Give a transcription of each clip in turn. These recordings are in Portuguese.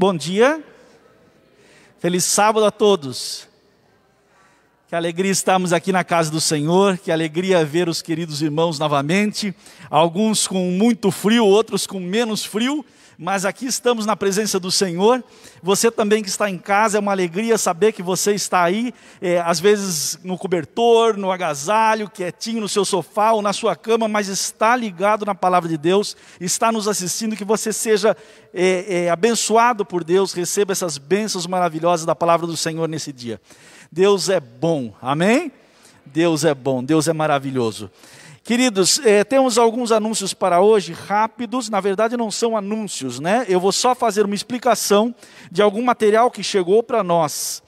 Bom dia, feliz sábado a todos. Que alegria estarmos aqui na casa do Senhor, que alegria ver os queridos irmãos novamente, alguns com muito frio, outros com menos frio, mas aqui estamos na presença do Senhor. Você também que está em casa, é uma alegria saber que você está aí, às vezes no cobertor, no agasalho, quietinho no seu sofá ou na sua cama, mas está ligado na palavra de Deus, está nos assistindo, que você seja abençoado por Deus, receba essas bênçãos maravilhosas da palavra do Senhor nesse dia. Deus é bom, amém? Deus é bom, Deus é maravilhoso. Queridos, temos alguns anúncios para hoje, rápidos, na verdade não são anúncios, né? Eu vou só fazer uma explicação de algum material que chegou para nós.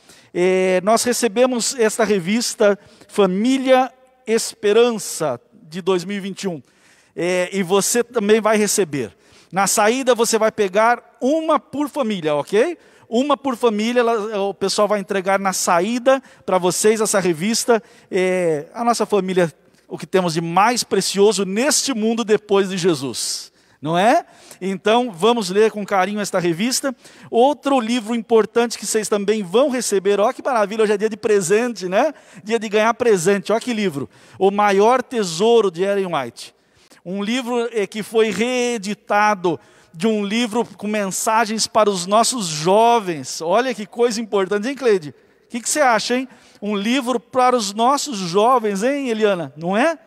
Nós recebemos esta revista Família Esperança de 2021, e você também vai receber. Na saída você vai pegar uma por família, ok? Uma por família, o pessoal vai entregar na saída para vocês essa revista. A nossa família, o que temos de mais precioso neste mundo depois de Jesus, não é? Então, vamos ler com carinho esta revista. Outro livro importante que vocês também vão receber, olha que maravilha, hoje é dia de presente, né? Dia de ganhar presente, olha que livro. O Maior Tesouro, de Ellen White. Um livro que foi reeditado de um livro com mensagens para os nossos jovens. Olha que coisa importante, hein, Cleide? O que você acha, hein? Um livro para os nossos jovens, hein, Eliana? Não é?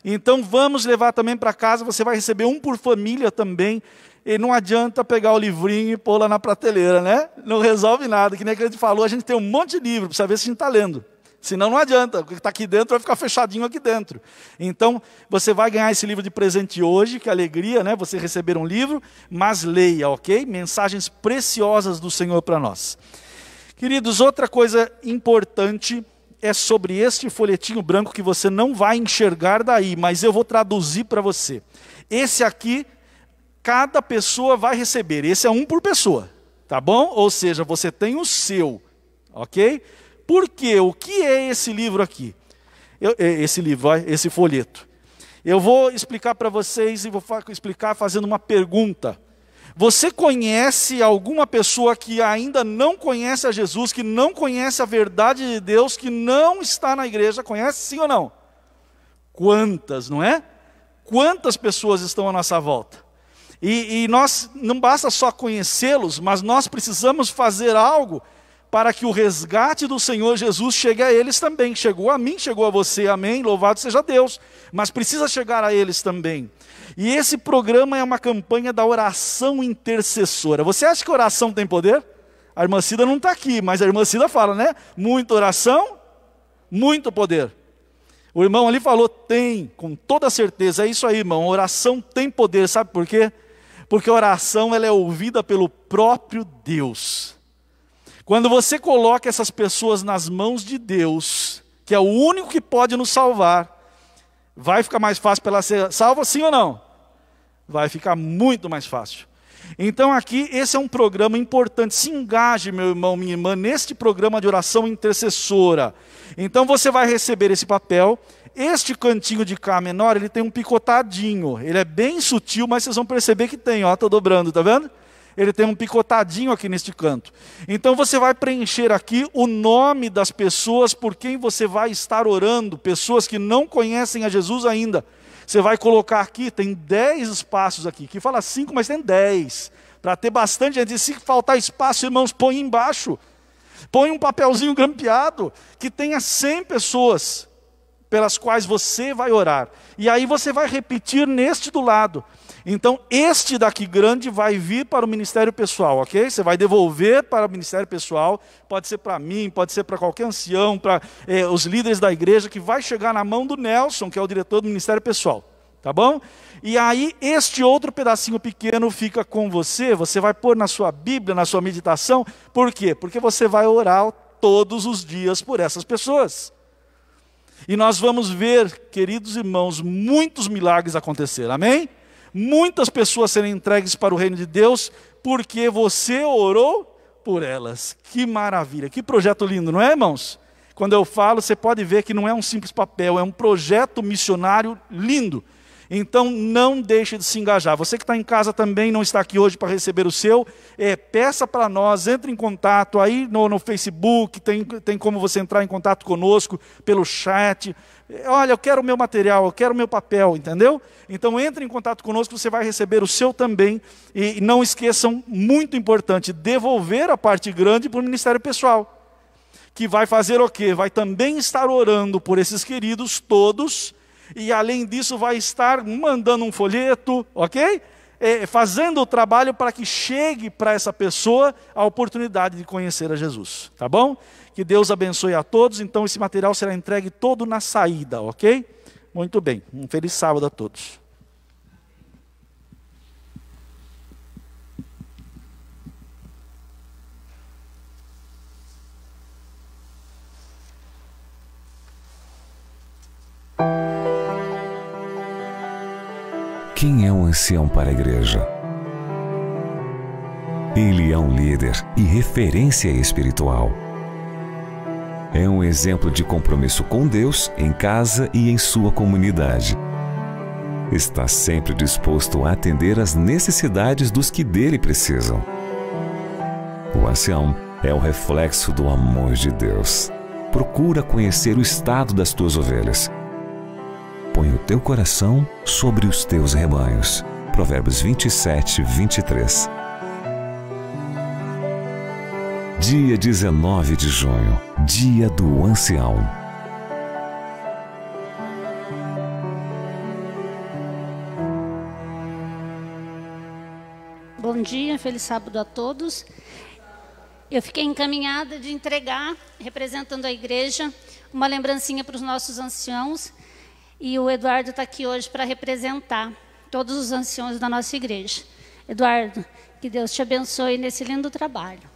Então vamos levar também para casa, você vai receber um por família também. E não adianta pegar o livrinho e pôr lá na prateleira, né? Não resolve nada, que nem a Cleide falou, a gente tem um monte de livro, para saber se a gente está lendo. Senão não adianta, o que está aqui dentro vai ficar fechadinho aqui dentro. Então, você vai ganhar esse livro de presente hoje, que alegria, né? Você receber um livro, mas leia, ok? Mensagens preciosas do Senhor para nós. Queridos, outra coisa importante é sobre este folhetinho branco que você não vai enxergar daí, mas eu vou traduzir para você. Esse aqui, cada pessoa vai receber, esse é um por pessoa, tá bom? Ou seja, você tem o seu, ok? Por quê? O que é esse livro aqui? Esse folheto. Eu vou explicar para vocês e vou explicar fazendo uma pergunta. Você conhece alguma pessoa que ainda não conhece a Jesus, que não conhece a verdade de Deus, que não está na igreja? Conhece sim ou não? Quantas, não é? Quantas pessoas estão à nossa volta? E nós, não basta só conhecê-los, mas nós precisamos fazer algo para que o resgate do Senhor Jesus chegue a eles também. Chegou a mim, chegou a você, amém? Louvado seja Deus. Mas precisa chegar a eles também. E esse programa é uma campanha da oração intercessora. Você acha que oração tem poder? A irmã Cida não está aqui, mas a irmã Cida fala, né? Muita oração, muito poder. O irmão ali falou, tem, com toda certeza. É isso aí, irmão, oração tem poder. Sabe por quê? Porque a oração ela é ouvida pelo próprio Deus. Quando você coloca essas pessoas nas mãos de Deus, que é o único que pode nos salvar, vai ficar mais fácil para ela ser salva, sim ou não? Vai ficar muito mais fácil. Então aqui, esse é um programa importante. Se engaje, meu irmão, minha irmã, neste programa de oração intercessora. Então você vai receber esse papel. Este cantinho de cá menor, ele tem um picotadinho. Ele é bem sutil, mas vocês vão perceber que tem, ó, estou dobrando, tá vendo? Ele tem um picotadinho aqui neste canto. Então você vai preencher aqui o nome das pessoas por quem você vai estar orando, pessoas que não conhecem a Jesus ainda. Você vai colocar aqui, tem 10 espaços aqui, que fala 5, mas tem 10, para ter bastante gente. E se faltar espaço, irmãos, põe embaixo. Põe um papelzinho grampeado, que tenha 100 pessoas pelas quais você vai orar. E aí você vai repetir neste do lado. Então, este daqui grande vai vir para o ministério pessoal, ok? Você vai devolver para o ministério pessoal, pode ser para mim, pode ser para qualquer ancião, para os líderes da igreja, que vai chegar na mão do Nelson, que é o diretor do ministério pessoal, tá bom? E aí, este outro pedacinho pequeno fica com você, você vai pôr na sua Bíblia, na sua meditação, por quê? Porque você vai orar todos os dias por essas pessoas. E nós vamos ver, queridos irmãos, muitos milagres acontecer, amém? Muitas pessoas serem entregues para o reino de Deus, porque você orou por elas. Que maravilha, que projeto lindo, não é, irmãos? Quando eu falo, você pode ver que não é um simples papel, é um projeto missionário lindo. Então não deixe de se engajar. Você que está em casa também, não está aqui hoje para receber o seu, peça para nós, entre em contato aí no Facebook, tem como você entrar em contato conosco pelo chat. Olha, eu quero o meu material, eu quero o meu papel, entendeu? Então entre em contato conosco, você vai receber o seu também. E não esqueçam, muito importante, devolver a parte grande para o ministério pessoal. Que vai fazer o quê? Vai também estar orando por esses queridos todos. E além disso vai estar mandando um folheto, ok? Fazendo o trabalho para que chegue para essa pessoa a oportunidade de conhecer a Jesus, tá bom? Que Deus abençoe a todos, então esse material será entregue todo na saída, ok? Muito bem, um feliz sábado a todos. Quem é um ancião para a igreja? Ele é um líder e referência espiritual. É um exemplo de compromisso com Deus, em casa e em sua comunidade. Está sempre disposto a atender às necessidades dos que dele precisam. O ancião é o reflexo do amor de Deus. Procura conhecer o estado das tuas ovelhas. Põe o teu coração sobre os teus rebanhos. Provérbios 27, 23. Dia 19 de junho, Dia do Ancião. Bom dia, feliz sábado a todos. Eu fiquei encaminhada de entregar, representando a igreja, uma lembrancinha para os nossos anciãos. E o Eduardo está aqui hoje para representar todos os anciãos da nossa igreja. Eduardo, que Deus te abençoe nesse lindo trabalho.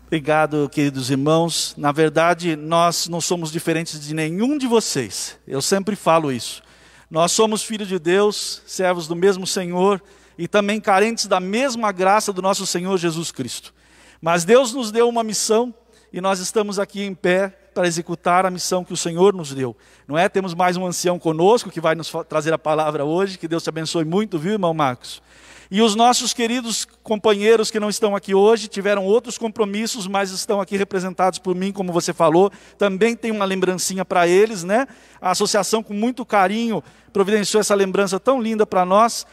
Obrigado, queridos irmãos. Na verdade, nós não somos diferentes de nenhum de vocês. Eu sempre falo isso. Nós somos filhos de Deus, servos do mesmo Senhor e também carentes da mesma graça do nosso Senhor Jesus Cristo. Mas Deus nos deu uma missão e nós estamos aqui em pé para executar a missão que o Senhor nos deu. Não é? Temos mais um ancião conosco que vai nos trazer a palavra hoje. Que Deus te abençoe muito, viu, irmão Marcos? E os nossos queridos companheiros que não estão aqui hoje, tiveram outros compromissos, mas estão aqui representados por mim, como você falou. Também tem uma lembrancinha para eles, né? A associação, com muito carinho, providenciou essa lembrança tão linda para nós.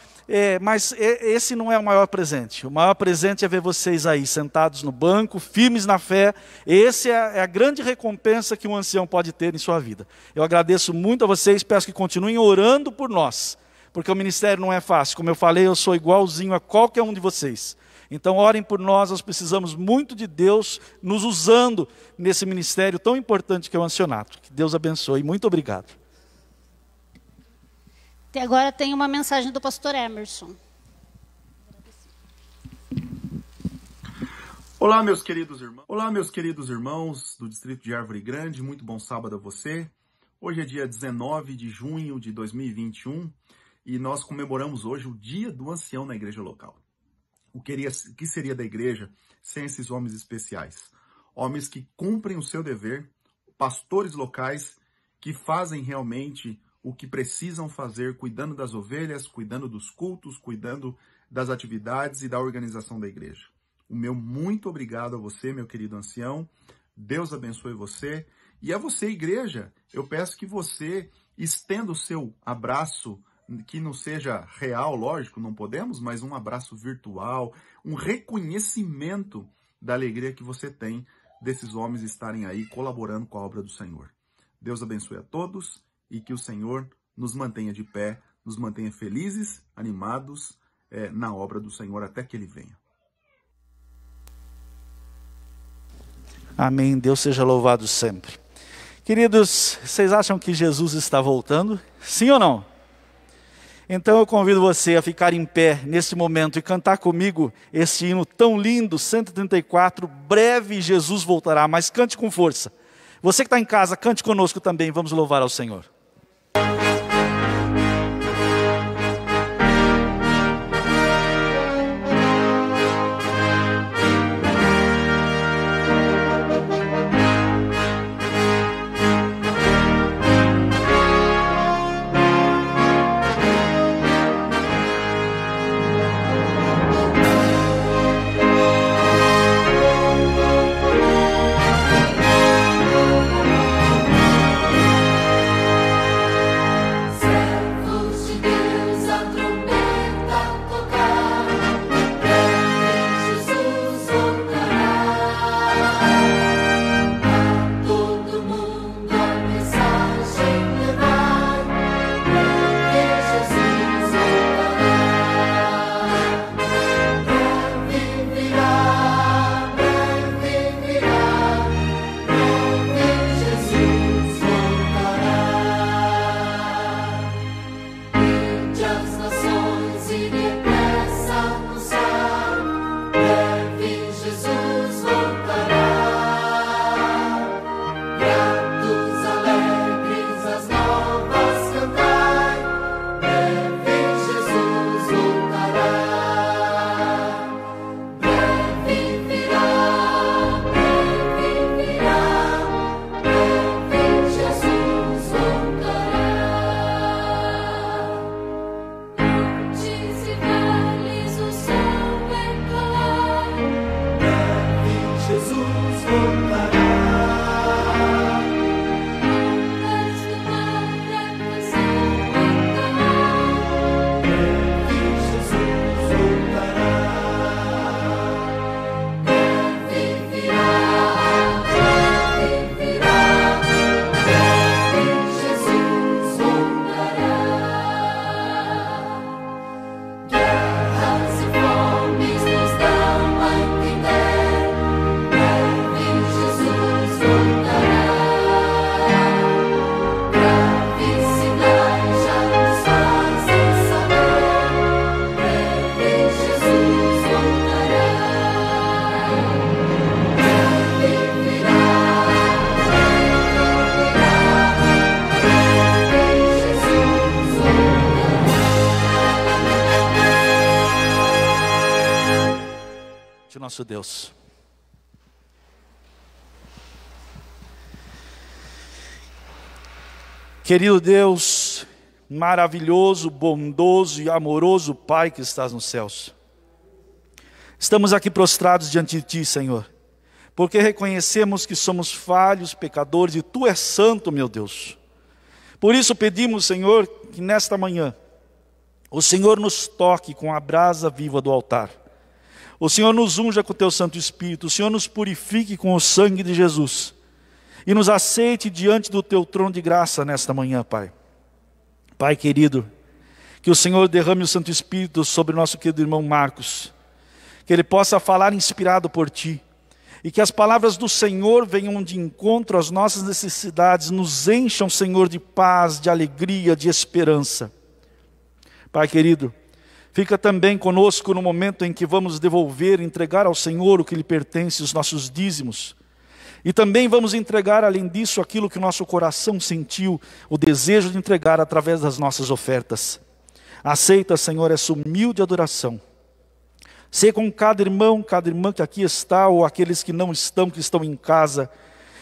Mas esse não é o maior presente. O maior presente é ver vocês aí, sentados no banco, firmes na fé. Essa é a grande recompensa que um ancião pode ter em sua vida. Eu agradeço muito a vocês, peço que continuem orando por nós, porque o ministério não é fácil. Como eu falei, eu sou igualzinho a qualquer um de vocês. Então orem por nós precisamos muito de Deus nos usando nesse ministério tão importante que é o ancianato. Que Deus abençoe. Muito obrigado. Até agora tem uma mensagem do pastor Emerson. Olá, meus queridos irmãos. Olá, meus queridos irmãos do Distrito de Árvore Grande. Muito bom sábado a você. Hoje é dia 19 de junho de 2021 e nós comemoramos hoje o Dia do Ancião na igreja local. O que seria da igreja sem esses homens especiais? Homens que cumprem o seu dever, pastores locais que fazem realmente o que precisam fazer, cuidando das ovelhas, cuidando dos cultos, cuidando das atividades e da organização da igreja. O meu muito obrigado a você, meu querido ancião. Deus abençoe você. E a você, igreja, eu peço que você estenda o seu abraço, que não seja real, lógico, não podemos, mas um abraço virtual, um reconhecimento da alegria que você tem desses homens estarem aí colaborando com a obra do Senhor. Deus abençoe a todos. E que o Senhor nos mantenha de pé, nos mantenha felizes, animados na obra do Senhor até que Ele venha. Amém. Deus seja louvado sempre. Queridos, vocês acham que Jesus está voltando? Sim ou não? Então eu convido você a ficar em pé nesse momento e cantar comigo esse hino tão lindo, 134, Breve Jesus voltará, mas cante com força. Você que está em casa, cante conosco também, vamos louvar ao Senhor. nosso Deus. Querido Deus, maravilhoso, bondoso e amoroso Pai que estás nos céus, estamos aqui prostrados diante de Ti, Senhor, porque reconhecemos que somos falhos, pecadores, e Tu és santo, meu Deus. Por isso pedimos, Senhor, que nesta manhã o Senhor nos toque com a brasa viva do altar. O Senhor nos unja com o Teu Santo Espírito. O Senhor nos purifique com o sangue de Jesus. E nos aceite diante do Teu trono de graça nesta manhã, Pai. Pai querido, que o Senhor derrame o Santo Espírito sobre o nosso querido irmão Marcos. Que ele possa falar inspirado por Ti. E que as palavras do Senhor venham de encontro às nossas necessidades. Nos encham, Senhor, de paz, de alegria, de esperança. Pai querido, fica também conosco no momento em que vamos devolver, entregar ao Senhor o que lhe pertence, os nossos dízimos. E também vamos entregar, além disso, aquilo que o nosso coração sentiu, o desejo de entregar através das nossas ofertas. Aceita, Senhor, essa humilde adoração. Sê com cada irmão, cada irmã que aqui está, ou aqueles que não estão, que estão em casa.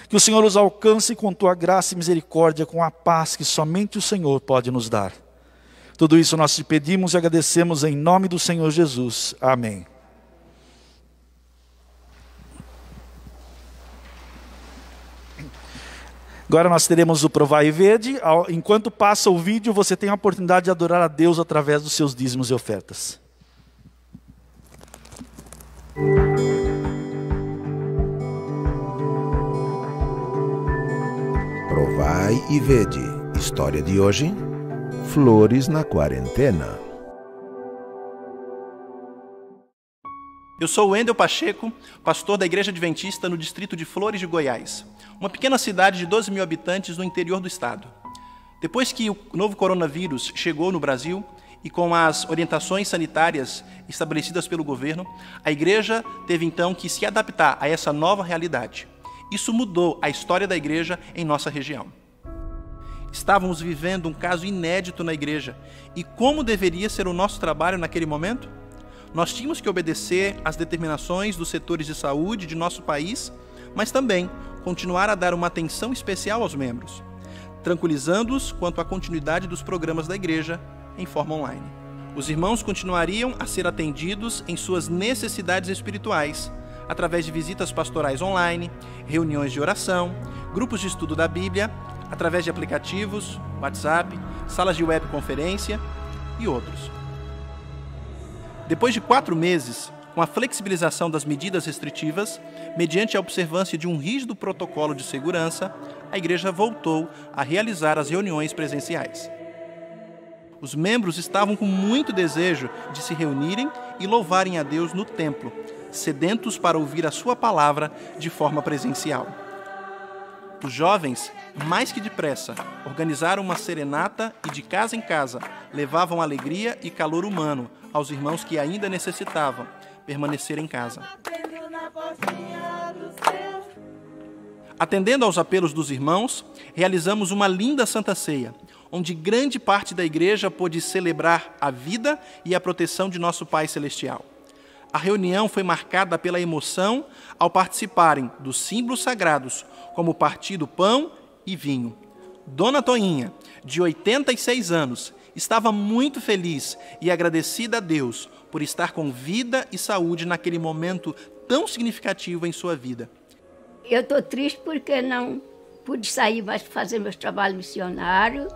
Que o Senhor os alcance com Tua graça e misericórdia, com a paz que somente o Senhor pode nos dar. Tudo isso nós te pedimos e agradecemos em nome do Senhor Jesus. Amém. Agora nós teremos o Provai e Vede. Enquanto passa o vídeo, você tem a oportunidade de adorar a Deus através dos seus dízimos e ofertas. Provai e Vede. História de hoje: flores na quarentena. Eu sou o Wendel Pacheco, pastor da Igreja Adventista no distrito de Flores de Goiás, uma pequena cidade de 12 mil habitantes no interior do estado. Depois que o novo coronavírus chegou no Brasil e com as orientações sanitárias estabelecidas pelo governo, a igreja teve então que se adaptar a essa nova realidade. Isso mudou a história da igreja em nossa região. Estávamos vivendo um caso inédito na igreja. E como deveria ser o nosso trabalho naquele momento? Nós tínhamos que obedecer às determinações dos setores de saúde de nosso país, mas também continuar a dar uma atenção especial aos membros, tranquilizando-os quanto à continuidade dos programas da igreja em forma online. Os irmãos continuariam a ser atendidos em suas necessidades espirituais, através de visitas pastorais online, reuniões de oração, grupos de estudo da Bíblia, através de aplicativos, WhatsApp, salas de webconferência e outros. Depois de 4 meses, com a flexibilização das medidas restritivas, mediante a observância de um rígido protocolo de segurança, a igreja voltou a realizar as reuniões presenciais. Os membros estavam com muito desejo de se reunirem e louvarem a Deus no templo, sedentos para ouvir a sua palavra de forma presencial. Os jovens, mais que depressa, organizaram uma serenata e de casa em casa levavam alegria e calor humano aos irmãos que ainda necessitavam permanecer em casa. Atendendo aos apelos dos irmãos, realizamos uma linda Santa Ceia, onde grande parte da igreja pôde celebrar a vida e a proteção de nosso Pai Celestial. A reunião foi marcada pela emoção ao participarem dos símbolos sagrados, como o partir do pão e vinho. Dona Toinha, de 86 anos, estava muito feliz e agradecida a Deus por estar com vida e saúde naquele momento tão significativo em sua vida. Eu estou triste porque não pude sair mais para fazer meus trabalhos missionários,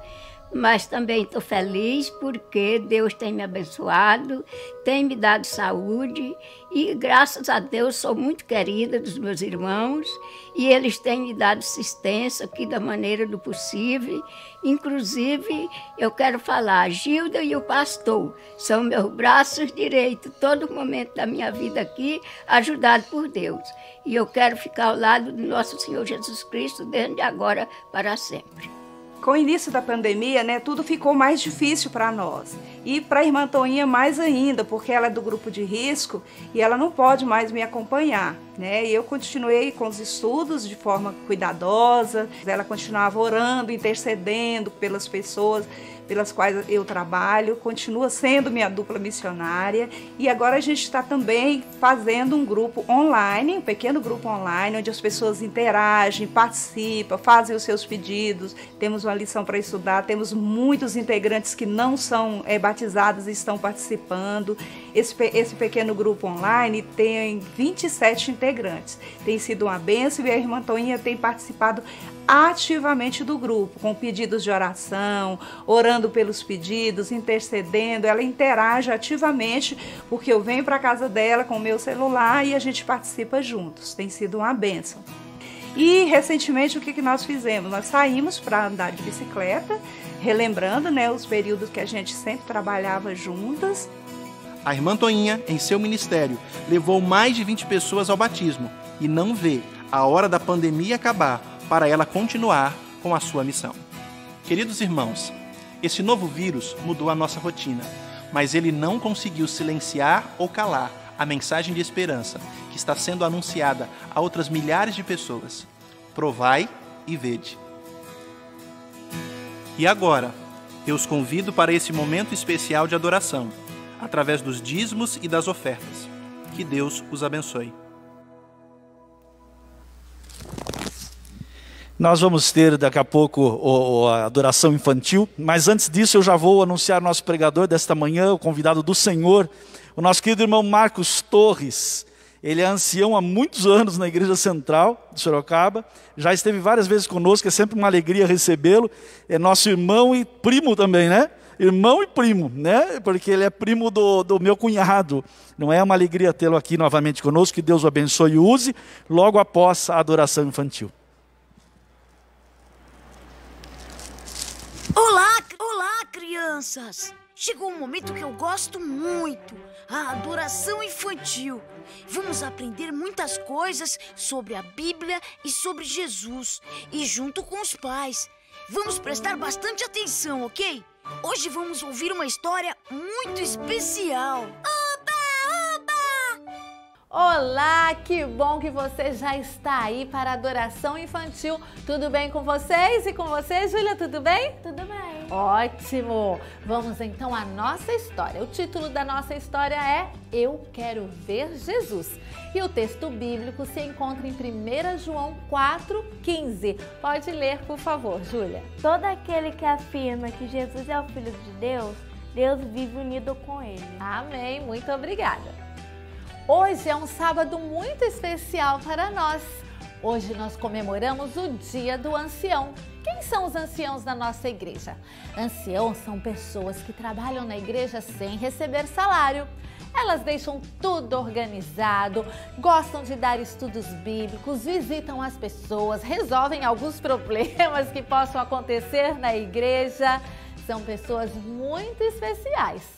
mas também estou feliz porque Deus tem me abençoado, tem me dado saúde e, graças a Deus, sou muito querida dos meus irmãos e eles têm me dado assistência aqui da maneira do possível. Inclusive, eu quero falar, a Gilda e o pastor são meus braços direitos todo momento da minha vida aqui, ajudado por Deus. E eu quero ficar ao lado do nosso Senhor Jesus Cristo desde agora para sempre. Com o início da pandemia, tudo ficou mais difícil para nós. E para a irmã Toinha mais ainda, porque ela é do grupo de risco e ela não pode mais me acompanhar. né? E eu continuei com os estudos de forma cuidadosa. Ela continuava orando, intercedendo pelas pessoas pelas quais eu trabalho, continua sendo minha dupla missionária. E agora a gente está também fazendo um grupo online, um pequeno grupo online, onde as pessoas interagem, participam, fazem os seus pedidos. Temos uma lição para estudar, temos muitos integrantes que não são batizados e estão participando. Esse pequeno grupo online tem 27 integrantes. Tem sido uma bênção e a irmã Toinha tem participado ativamente do grupo, com pedidos de oração, orando pelos pedidos, intercedendo. Ela interage ativamente, porque eu venho para a casa dela com o meu celular e a gente participa juntos. Tem sido uma bênção. E recentemente o que nós fizemos? Nós saímos para andar de bicicleta, relembrando, né, os períodos que a gente sempre trabalhava juntas. A irmã Toinha, em seu ministério, levou mais de 20 pessoas ao batismo e não vê a hora da pandemia acabar para ela continuar com a sua missão. Queridos irmãos, esse novo vírus mudou a nossa rotina, mas ele não conseguiu silenciar ou calar a mensagem de esperança que está sendo anunciada a outras milhares de pessoas. Provai e vede. E agora, eu os convido para esse momento especial de adoração, através dos dízimos e das ofertas. Que Deus os abençoe. Nós vamos ter daqui a pouco a adoração infantil, mas antes disso eu já vou anunciar nosso pregador desta manhã, o convidado do Senhor, o nosso querido irmão Marcos Torres. Ele é ancião há muitos anos na Igreja Central de Sorocaba, já esteve várias vezes conosco, é sempre uma alegria recebê-lo. É nosso irmão e primo também, né? Irmão e primo, né? Porque ele é primo do meu cunhado. Não é uma alegria tê-lo aqui novamente conosco, que Deus o abençoe e use logo após a adoração infantil. Olá, crianças! Chegou um momento que eu gosto muito, a adoração infantil. Vamos aprender muitas coisas sobre a Bíblia e sobre Jesus, e junto com os pais. Vamos prestar bastante atenção, ok? Hoje vamos ouvir uma história muito especial. Olá, que bom que você já está aí para a adoração infantil. Tudo bem com vocês? E com você, Júlia, tudo bem? Tudo bem. Ótimo! Vamos então à nossa história. O título da nossa história é Eu Quero Ver Jesus. E o texto bíblico se encontra em 1 João 4,15. Pode ler, por favor, Júlia. Todo aquele que afirma que Jesus é o Filho de Deus, Deus vive unido com ele. Amém, muito obrigada. Hoje é um sábado muito especial para nós. Hoje nós comemoramos o Dia do Ancião. Quem são os anciãos da nossa igreja? Anciãos são pessoas que trabalham na igreja sem receber salário. Elas deixam tudo organizado, gostam de dar estudos bíblicos, visitam as pessoas, resolvem alguns problemas que possam acontecer na igreja. São pessoas muito especiais.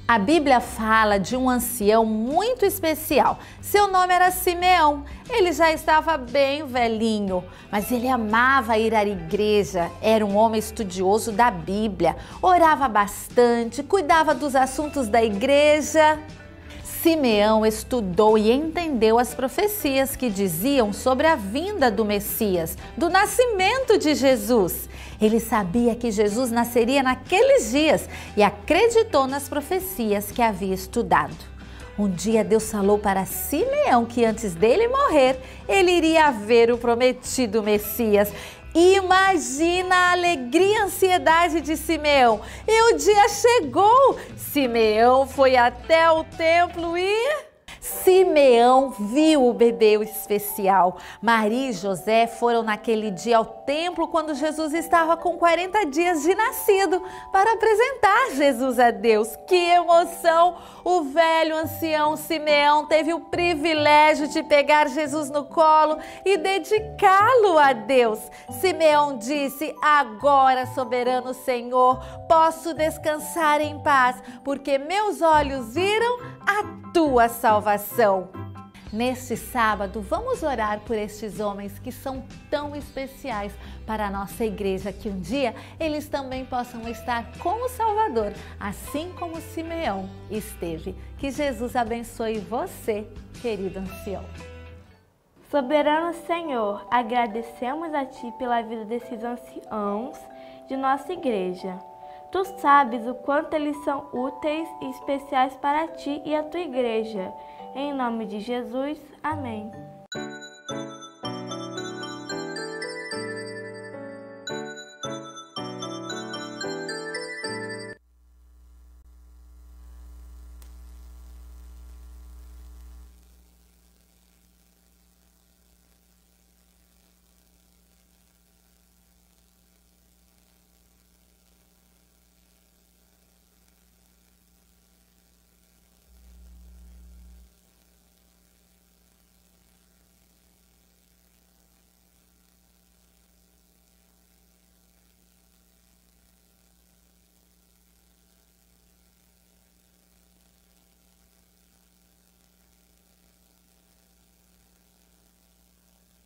A Bíblia fala de um ancião muito especial. Seu nome era Simeão. Ele já estava bem velhinho, mas ele amava ir à igreja. Era um homem estudioso da Bíblia, orava bastante, cuidava dos assuntos da igreja. Simeão estudou e entendeu as profecias que diziam sobre a vinda do Messias, do nascimento de Jesus. Ele sabia que Jesus nasceria naqueles dias e acreditou nas profecias que havia estudado. Um dia Deus falou para Simeão que antes dele morrer, ele iria ver o prometido Messias. Imagina a alegria e ansiedade de Simeão. E o dia chegou. Simeão foi até o templo e... Simeão viu o bebê especial. Maria e José foram naquele dia ao templo quando Jesus estava com 40 dias de nascido para apresentar Jesus a Deus. Que emoção! O velho ancião Simeão teve o privilégio de pegar Jesus no colo e dedicá-lo a Deus. Simeão disse: agora, soberano Senhor, posso descansar em paz, porque meus olhos viram a tua salvação. Neste sábado, vamos orar por estes homens que são tão especiais para a nossa igreja, que um dia eles também possam estar com o Salvador, assim como Simeão esteve. Que Jesus abençoe você, querido ancião. Soberano Senhor, agradecemos a Ti pela vida desses anciãos de nossa igreja. Tu sabes o quanto eles são úteis e especiais para Ti e a Tua igreja. Em nome de Jesus, amém.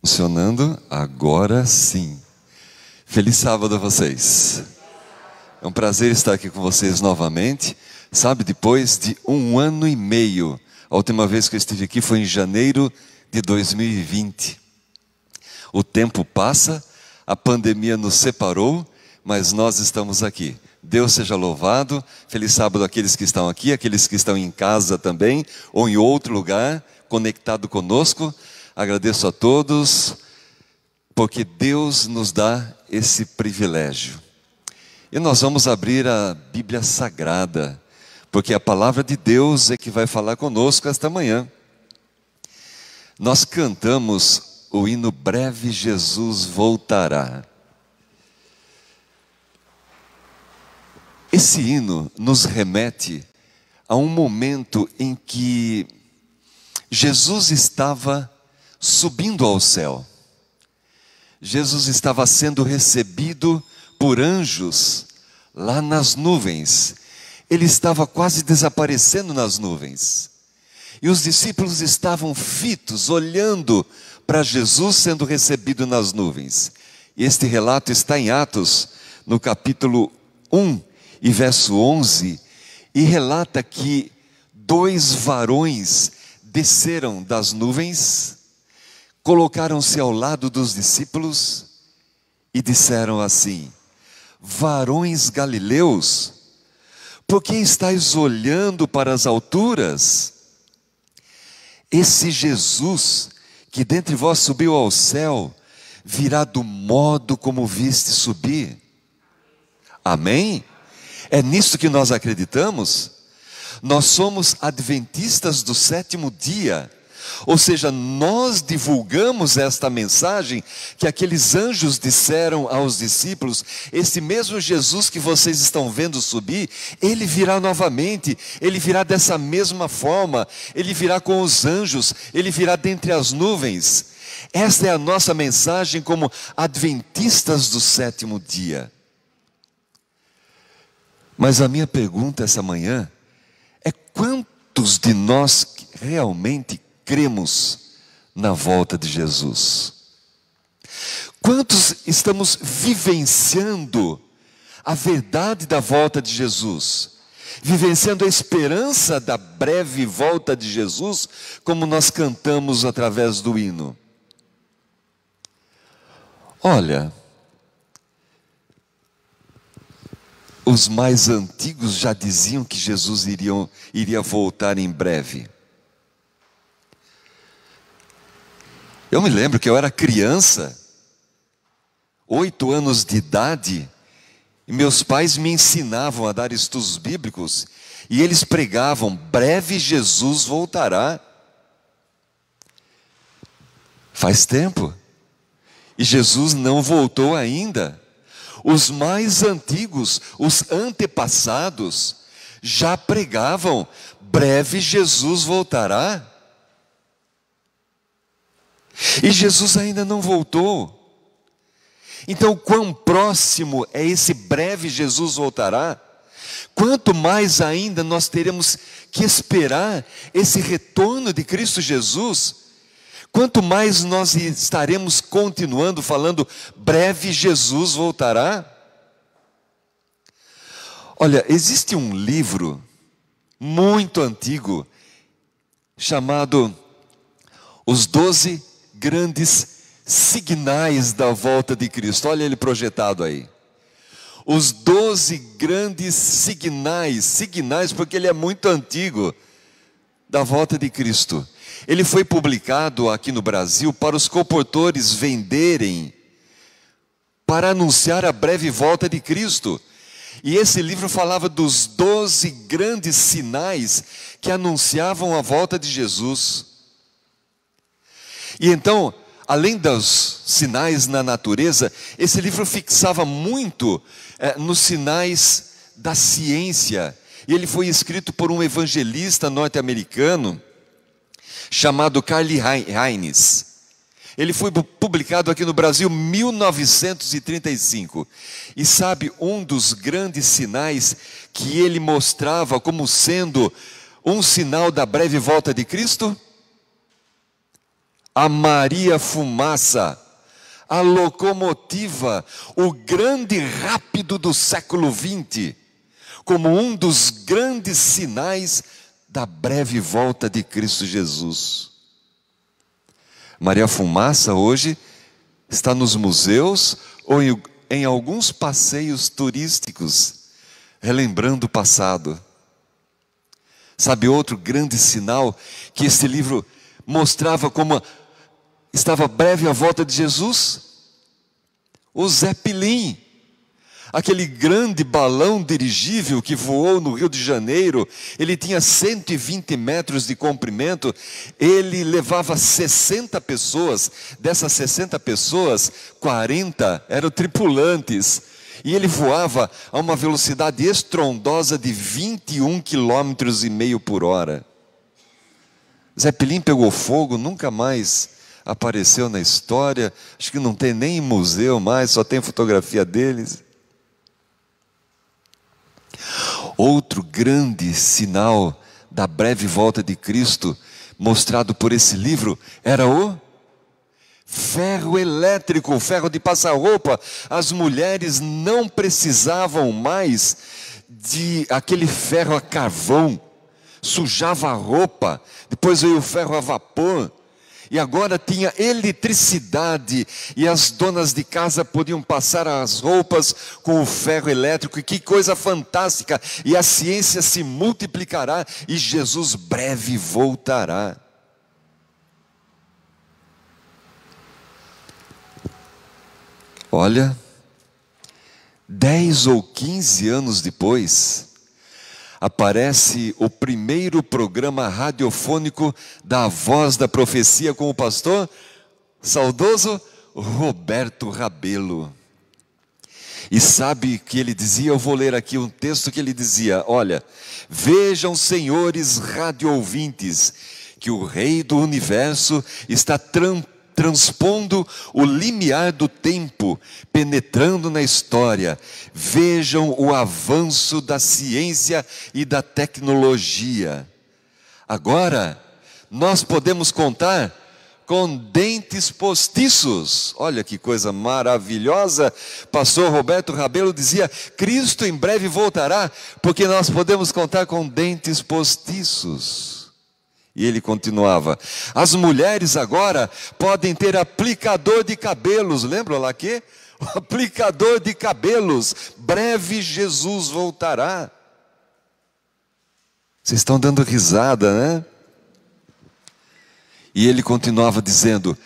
Funcionando agora sim. Feliz sábado a vocês. É um prazer estar aqui com vocês novamente. Sabe, depois de 1 ano e meio, a última vez que eu estive aqui foi em janeiro de 2020. O tempo passa, a pandemia nos separou, mas nós estamos aqui. Deus seja louvado. Feliz sábado àqueles que estão aqui, aqueles que estão em casa também, ou em outro lugar, conectado conosco. Agradeço a todos, porque Deus nos dá esse privilégio. E nós vamos abrir a Bíblia Sagrada, porque a palavra de Deus é que vai falar conosco esta manhã. Nós cantamos o hino Breve Jesus Voltará. Esse hino nos remete a um momento em que Jesus estava subindo ao céu. Jesus estava sendo recebido por anjos lá nas nuvens. Ele estava quase desaparecendo nas nuvens. E os discípulos estavam fitos, olhando para Jesus sendo recebido nas nuvens. E este relato está em Atos, no capítulo 1 e verso 11, e relata que 2 varões desceram das nuvens, colocaram-se ao lado dos discípulos e disseram assim: varões galileus, por que estáis olhando para as alturas? Esse Jesus que dentre vós subiu ao céu, virá do modo como viste subir. Amém? É nisso que nós acreditamos? Nós somos adventistas do 7º dia. Ou seja, nós divulgamos esta mensagem que aqueles anjos disseram aos discípulos: esse mesmo Jesus que vocês estão vendo subir, ele virá novamente, ele virá dessa mesma forma, ele virá com os anjos, ele virá dentre as nuvens. Esta é a nossa mensagem como adventistas do 7º dia. Mas a minha pergunta essa manhã é: quantos de nós realmente cremos na volta de Jesus? Quantos estamos vivenciando a verdade da volta de Jesus? Vivenciando a esperança da breve volta de Jesus, como nós cantamos através do hino? Olha, os mais antigos já diziam que Jesus iria voltar em breve. Eu me lembro que eu era criança, 8 anos de idade, e meus pais me ensinavam a dar estudos bíblicos, e eles pregavam: breve Jesus voltará. Faz tempo, e Jesus não voltou ainda. Os mais antigos, os antepassados, já pregavam: breve Jesus voltará. E Jesus ainda não voltou. Então, quão próximo é esse breve Jesus voltará? Quanto mais ainda nós teremos que esperar esse retorno de Cristo Jesus? Quanto mais nós estaremos continuando falando: breve Jesus voltará? Olha, existe um livro muito antigo chamado Os 12 grandes signais da volta de Cristo. Olha ele projetado aí. Os 12 grandes signais porque ele é muito antigo, da volta de Cristo. Ele foi publicado aqui no Brasil para os colportores venderem, para anunciar a breve volta de Cristo. E esse livro falava dos 12 grandes sinais que anunciavam a volta de Jesus. E então, além dos sinais na natureza, esse livro fixava muito nos sinais da ciência. E ele foi escrito por um evangelista norte-americano chamado Karl Heinz. Ele foi publicado aqui no Brasil em 1935. E sabe, um dos grandes sinais que ele mostrava como sendo um sinal da breve volta de Cristo? A Maria Fumaça, a locomotiva, o grande rápido do século XX, como um dos grandes sinais da breve volta de Cristo Jesus. Maria Fumaça hoje está nos museus ou em alguns passeios turísticos, relembrando o passado. Sabe outro grande sinal que este livro mostrava como estava breve a volta de Jesus? O Zeppelin, aquele grande balão dirigível que voou no Rio de Janeiro. Ele tinha 120 metros de comprimento, ele levava 60 pessoas, dessas 60 pessoas, 40 eram tripulantes, e ele voava a uma velocidade estrondosa de 21,5 km por hora. Zeppelin pegou fogo, nunca mais apareceu na história, acho que não tem nem em museu mais, só tem fotografia deles. Outro grande sinal da breve volta de Cristo, mostrado por esse livro, era o ferro elétrico, o ferro de passar roupa. As mulheres não precisavam mais de aquele ferro a carvão, sujava a roupa. Depois veio o ferro a vapor, e agora tinha eletricidade, e as donas de casa podiam passar as roupas com o ferro elétrico. E que coisa fantástica! E a ciência se multiplicará, e Jesus breve voltará. Olha, 10 ou 15 anos depois, aparece o primeiro programa radiofônico da Voz da Profecia com o pastor saudoso Roberto Rabelo. E sabe que ele dizia, eu vou ler aqui um texto que ele dizia, olha, vejam, senhores radioouvintes, que o Rei do Universo está transpondo o limiar do tempo, penetrando na história. Vejam o avanço da ciência e da tecnologia. Agora, nós podemos contar com dentes postiços. Olha que coisa maravilhosa. Pastor Roberto Rabelo dizia, Cristo em breve voltará, porque nós podemos contar com dentes postiços. E ele continuava, as mulheres agora podem ter aplicador de cabelos. Lembra lá que? O aplicador de cabelos. Breve Jesus voltará. Vocês estão dando risada, né? E ele continuava dizendo,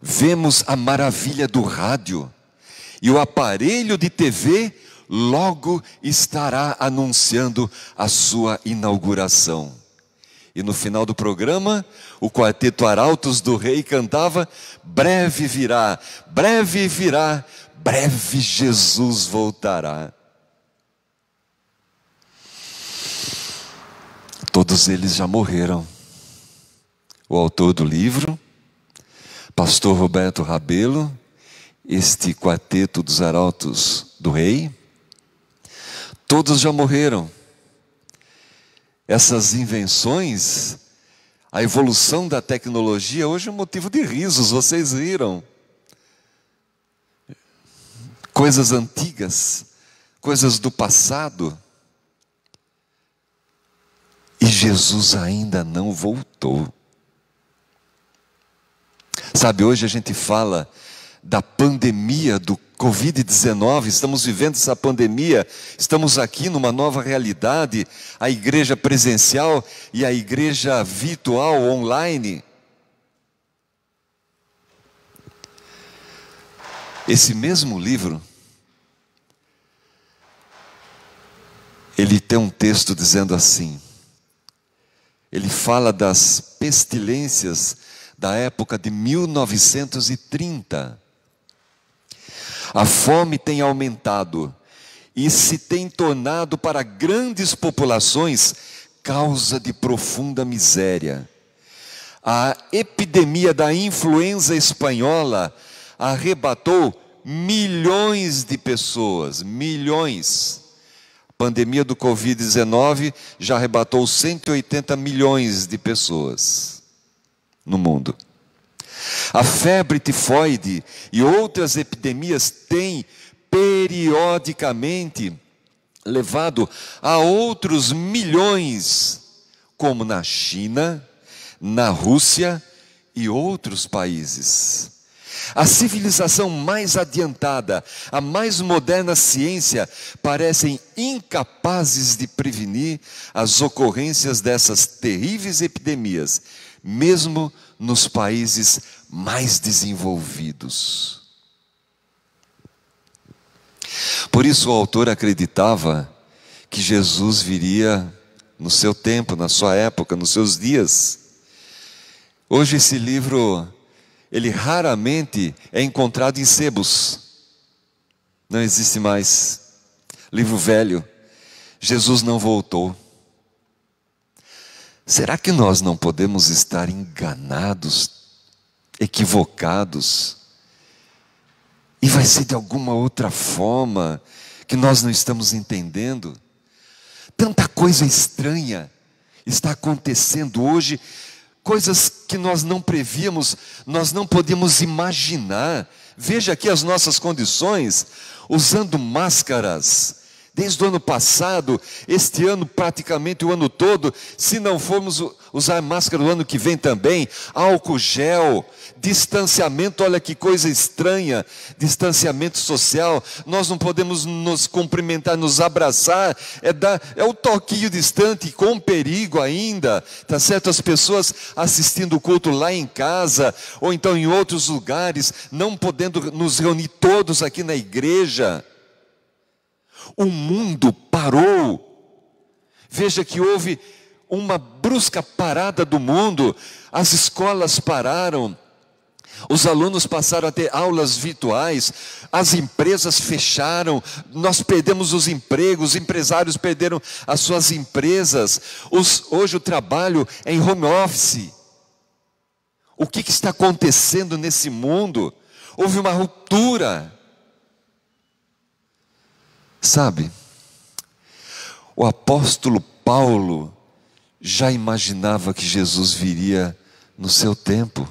vemos a maravilha do rádio, e o aparelho de TV logo estará anunciando a sua inauguração. E no final do programa, o quarteto Arautos do Rei cantava, breve virá, breve virá, breve Jesus voltará. Todos eles já morreram. O autor do livro, pastor Roberto Rabelo, este quarteto dos Arautos do Rei, todos já morreram. Essas invenções, a evolução da tecnologia, hoje é um motivo de risos, vocês riram. Coisas antigas, coisas do passado. E Jesus ainda não voltou. Sabe, hoje a gente fala da pandemia do Covid-19, estamos vivendo essa pandemia, estamos aqui numa nova realidade, a igreja presencial e a igreja virtual, online. Esse mesmo livro, ele tem um texto dizendo assim, ele fala das pestilências da época de 1930. A fome tem aumentado e se tem tornado para grandes populações causa de profunda miséria. A epidemia da influenza espanhola arrebatou milhões de pessoas, milhões. A pandemia do Covid-19 já arrebatou 180 milhões de pessoas no mundo. A febre tifoide e outras epidemias têm periodicamente levado a outros milhões, como na China, na Rússia e outros países. A civilização mais adiantada, a mais moderna ciência, parecem incapazes de prevenir as ocorrências dessas terríveis epidemias, mesmo nos países mais desenvolvidos. Por isso o autor acreditava que Jesus viria no seu tempo, na sua época, nos seus dias. Hoje esse livro, ele raramente é encontrado em sebos. Não existe mais. Livro velho. Jesus não voltou. Será que nós não podemos estar enganados, equivocados? E vai ser de alguma outra forma que nós não estamos entendendo? Tanta coisa estranha está acontecendo hoje, coisas que nós não prevíamos, nós não podíamos imaginar. Veja aqui as nossas condições, usando máscaras. Desde o ano passado, este ano praticamente o ano todo, se não formos usar máscara o ano que vem também, álcool gel, distanciamento, olha que coisa estranha, distanciamento social, nós não podemos nos cumprimentar, nos abraçar, é o toquinho distante, com perigo ainda, tá certo? As pessoas assistindo o culto lá em casa, ou então em outros lugares, não podendo nos reunir todos aqui na igreja. O mundo parou. Veja que houve uma brusca parada do mundo. As escolas pararam. Os alunos passaram a ter aulas virtuais. As empresas fecharam. Nós perdemos os empregos. Os empresários perderam as suas empresas. Hoje o trabalho é em home office. O que está acontecendo nesse mundo? Houve uma ruptura. Sabe, o apóstolo Paulo já imaginava que Jesus viria no seu tempo.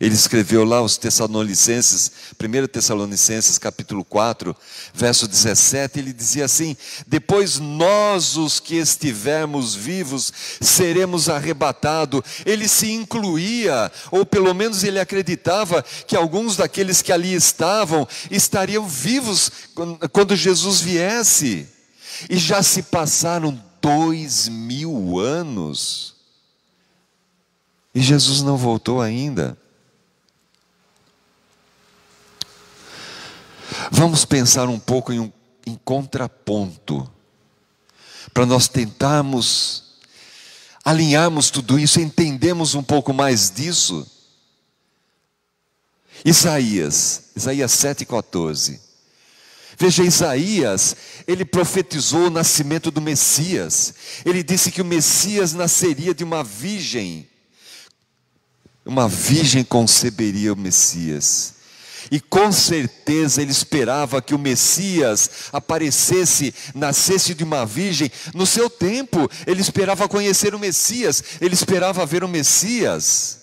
Ele escreveu lá os Tessalonicenses, 1 Tessalonicenses capítulo 4, verso 17, ele dizia assim: depois nós os que estivermos vivos seremos arrebatados. Ele se incluía, ou pelo menos ele acreditava que alguns daqueles que ali estavam, estariam vivos quando Jesus viesse. E já se passaram 2000 anos, e Jesus não voltou ainda. Vamos pensar um pouco em contraponto, para nós tentarmos alinharmos tudo isso, entendermos um pouco mais disso. Isaías 7,14. Veja, Isaías, ele profetizou o nascimento do Messias. Ele disse que o Messias nasceria de uma virgem. Uma virgem conceberia o Messias. E com certeza ele esperava que o Messias aparecesse, nascesse de uma virgem. No seu tempo, ele esperava conhecer o Messias, ele esperava ver o Messias.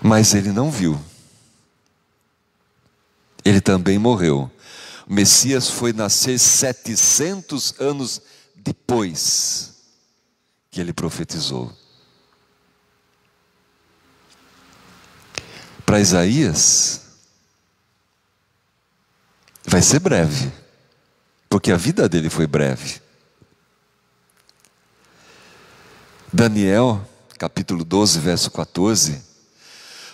Mas ele não viu. Ele também morreu. O Messias foi nascer 700 anos depois que ele profetizou. para Isaías, vai ser breve, porque a vida dele foi breve. Daniel, capítulo 12, verso 14,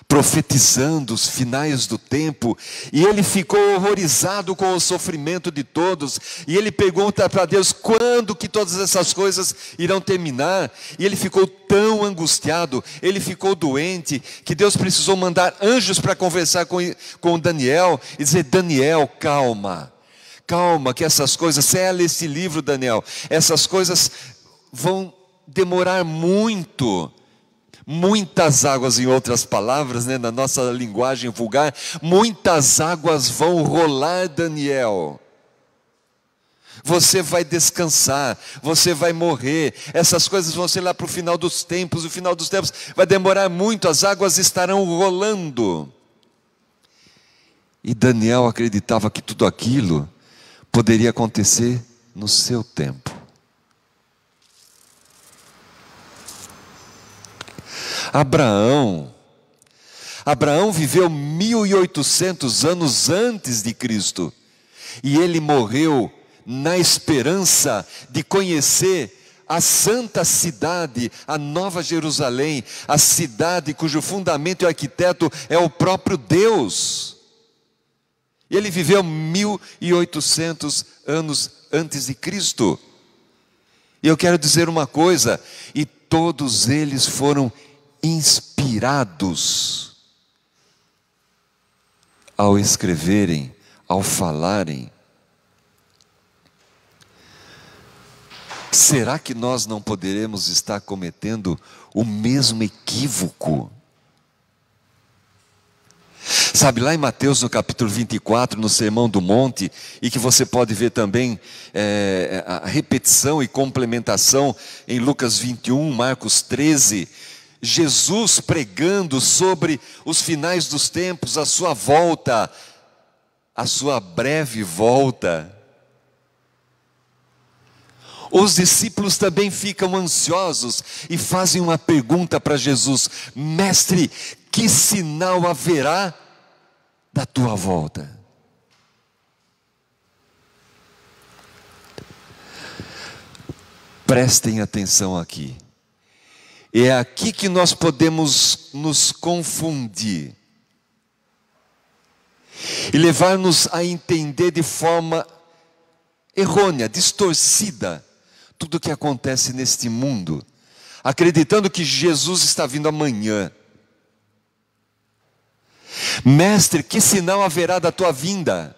profetizando os finais do tempo, e ele ficou horrorizado com o sofrimento de todos, e ele pergunta para Deus quando que todas essas coisas irão terminar, e ele ficou tão angustiado, ele ficou doente, que Deus precisou mandar anjos para conversar com Daniel, e dizer: Daniel, calma, que essas coisas, sela esse livro, Daniel, essas coisas vão demorar muito. Muitas águas, em outras palavras, na nossa linguagem vulgar, muitas águas vão rolar, Daniel. Você vai descansar, você vai morrer, essas coisas vão ser lá para o final dos tempos, o final dos tempos vai demorar muito, as águas estarão rolando. E Daniel acreditava que tudo aquilo poderia acontecer no seu tempo. Abraão viveu 1800 anos antes de Cristo, e ele morreu na esperança de conhecer a santa cidade, a Nova Jerusalém, a cidade cujo fundamento e arquiteto é o próprio Deus. Ele viveu 1800 anos antes de Cristo. E eu quero dizer uma coisa, e todos eles foram inspirados ao escreverem, ao falarem. Será que nós não poderemos estar cometendo o mesmo equívoco? Sabe, lá em Mateus, no capítulo 24, no Sermão do Monte, e que você pode ver também a repetição e complementação em Lucas 21, Marcos 13, Jesus pregando sobre os finais dos tempos, a sua volta, a sua breve volta. Os discípulos também ficam ansiosos e fazem uma pergunta para Jesus: Mestre, que sinal haverá da tua volta? Prestem atenção aqui. É aqui que nós podemos nos confundir e levar-nos a entender de forma errônea, distorcida, tudo o que acontece neste mundo, acreditando que Jesus está vindo amanhã. Mestre, que sinal haverá da tua vinda?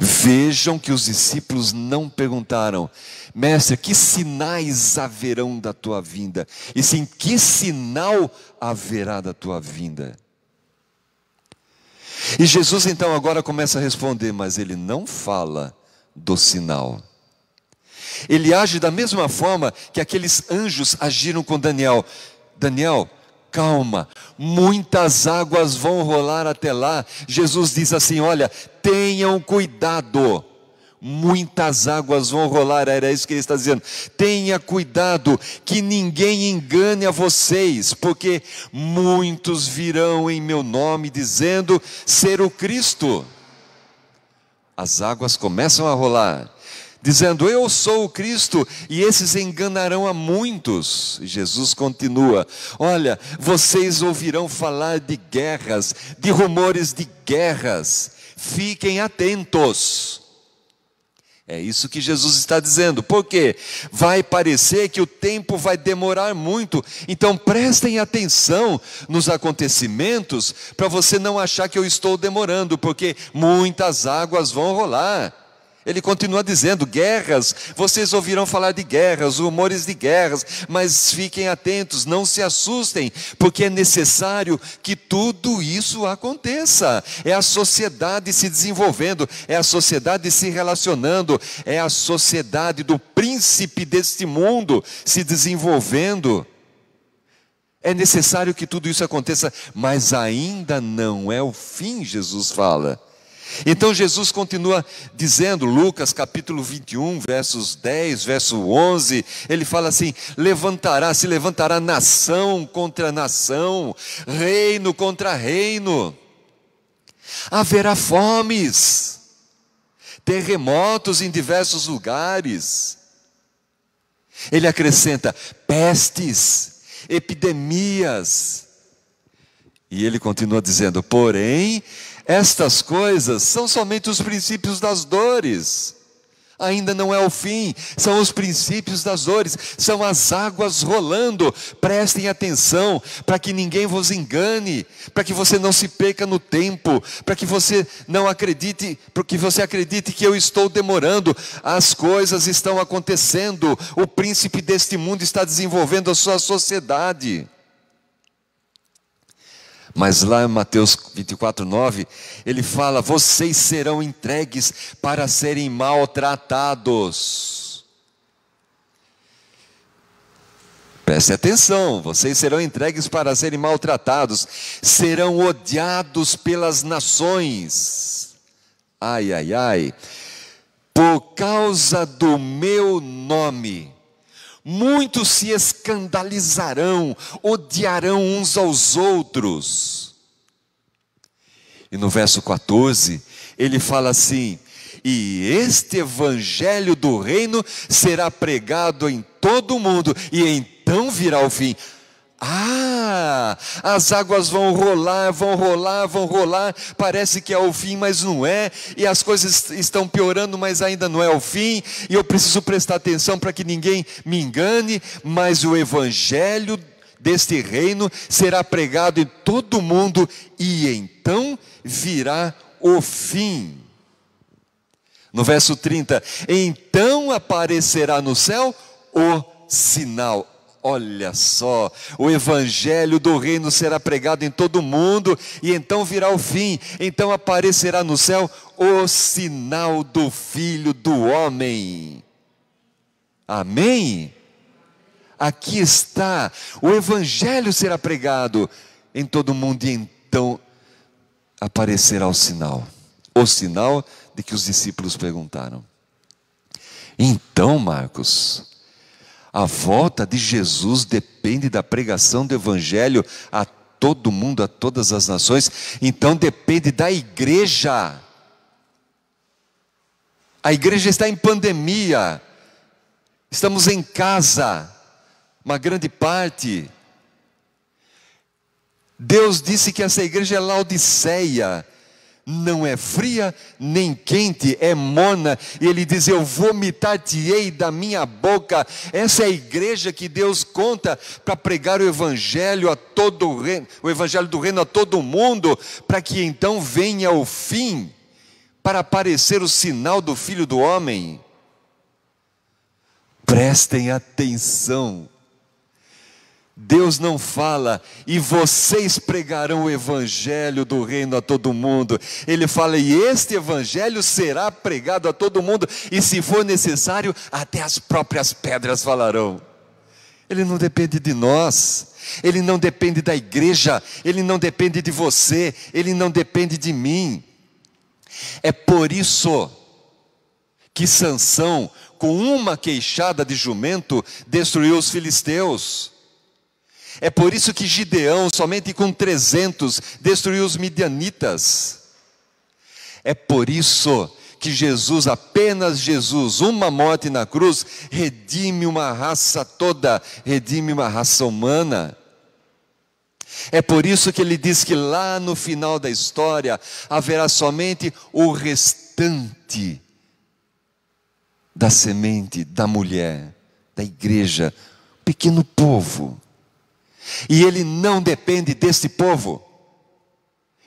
Vejam que os discípulos não perguntaram: Mestre, que sinais haverão da tua vinda? E sim, que sinal haverá da tua vinda? E Jesus então agora começa a responder, mas ele não fala do sinal. Ele age da mesma forma que aqueles anjos agiram com Daniel. Daniel, calma, muitas águas vão rolar até lá. Jesus diz assim: olha, tenham cuidado, muitas águas vão rolar. Era isso que ele está dizendo. Tenha cuidado que ninguém engane a vocês, porque muitos virão em meu nome dizendo ser o Cristo. As águas começam a rolar, dizendo eu sou o Cristo, e esses enganarão a muitos. E Jesus continua: olha, vocês ouvirão falar de guerras, de rumores de guerras, fiquem atentos. É isso que Jesus está dizendo, porque vai parecer que o tempo vai demorar muito, então prestem atenção nos acontecimentos, para você não achar que eu estou demorando, porque muitas águas vão rolar. Ele continua dizendo: guerras, vocês ouvirão falar de guerras, rumores de guerras, mas fiquem atentos, não se assustem, porque é necessário que tudo isso aconteça. É a sociedade se desenvolvendo, é a sociedade se relacionando, é a sociedade do príncipe deste mundo se desenvolvendo. É necessário que tudo isso aconteça, mas ainda não é o fim, Jesus fala. Então Jesus continua dizendo, Lucas capítulo 21, versos 10, verso 11, ele fala assim: se levantará nação contra nação, reino contra reino, haverá fomes, terremotos em diversos lugares. Ele acrescenta pestes, epidemias. E ele continua dizendo: porém, estas coisas são somente os princípios das dores. Ainda não é o fim, são os princípios das dores, são as águas rolando. Prestem atenção, para que ninguém vos engane, para que você não se perca no tempo, para que você não acredite, para que você acredite que eu estou demorando. As coisas estão acontecendo, o príncipe deste mundo está desenvolvendo a sua sociedade. Mas lá em Mateus 24, 9, ele fala: vocês serão entregues para serem maltratados. Preste atenção, vocês serão entregues para serem maltratados, serão odiados pelas nações. Ai, ai, ai. Por causa do meu nome, muitos se escandalizarão, odiarão uns aos outros. E no verso 14, ele fala assim: e este evangelho do reino será pregado em todo o mundo, e então virá o fim. As águas vão rolar, vão rolar, vão rolar, parece que é o fim, mas não é, e as coisas estão piorando, mas ainda não é o fim, e eu preciso prestar atenção para que ninguém me engane, mas o evangelho deste reino será pregado em todo o mundo, e então virá o fim. No verso 30, então aparecerá no céu o sinal. Olha só, o evangelho do reino será pregado em todo o mundo, e então virá o fim, então aparecerá no céu o sinal do Filho do Homem. Amém? Aqui está, o evangelho será pregado em todo o mundo, e então aparecerá o sinal de que os discípulos perguntaram. Então, Marcos, a volta de Jesus depende da pregação do evangelho a todo mundo, a todas as nações. Então depende da igreja. A igreja está em pandemia. Estamos em casa, uma grande parte. Deus disse que essa igreja é Laodiceia. Não é fria nem quente, é morna. E ele diz: eu vomitar-te-ei da minha boca. Essa é a igreja que Deus conta para pregar o evangelho a todo o reino, o evangelho do reino a todo mundo, para que então venha o fim, para aparecer o sinal do Filho do Homem. Prestem atenção. Deus não fala: e vocês pregarão o evangelho do reino a todo mundo. Ele fala: e este evangelho será pregado a todo mundo, e se for necessário, até as próprias pedras falarão. Ele não depende de nós, ele não depende da igreja, ele não depende de você, ele não depende de mim. É por isso que Sansão, com uma queixada de jumento, destruiu os filisteus. É por isso que Gideão, somente com 300, destruiu os midianitas. É por isso que Jesus, apenas Jesus, uma morte na cruz, redime uma raça toda, redime uma raça humana. É por isso que ele diz que lá no final da história, haverá somente o restante da semente da mulher, da igreja, pequeno povo. E ele não depende desse povo.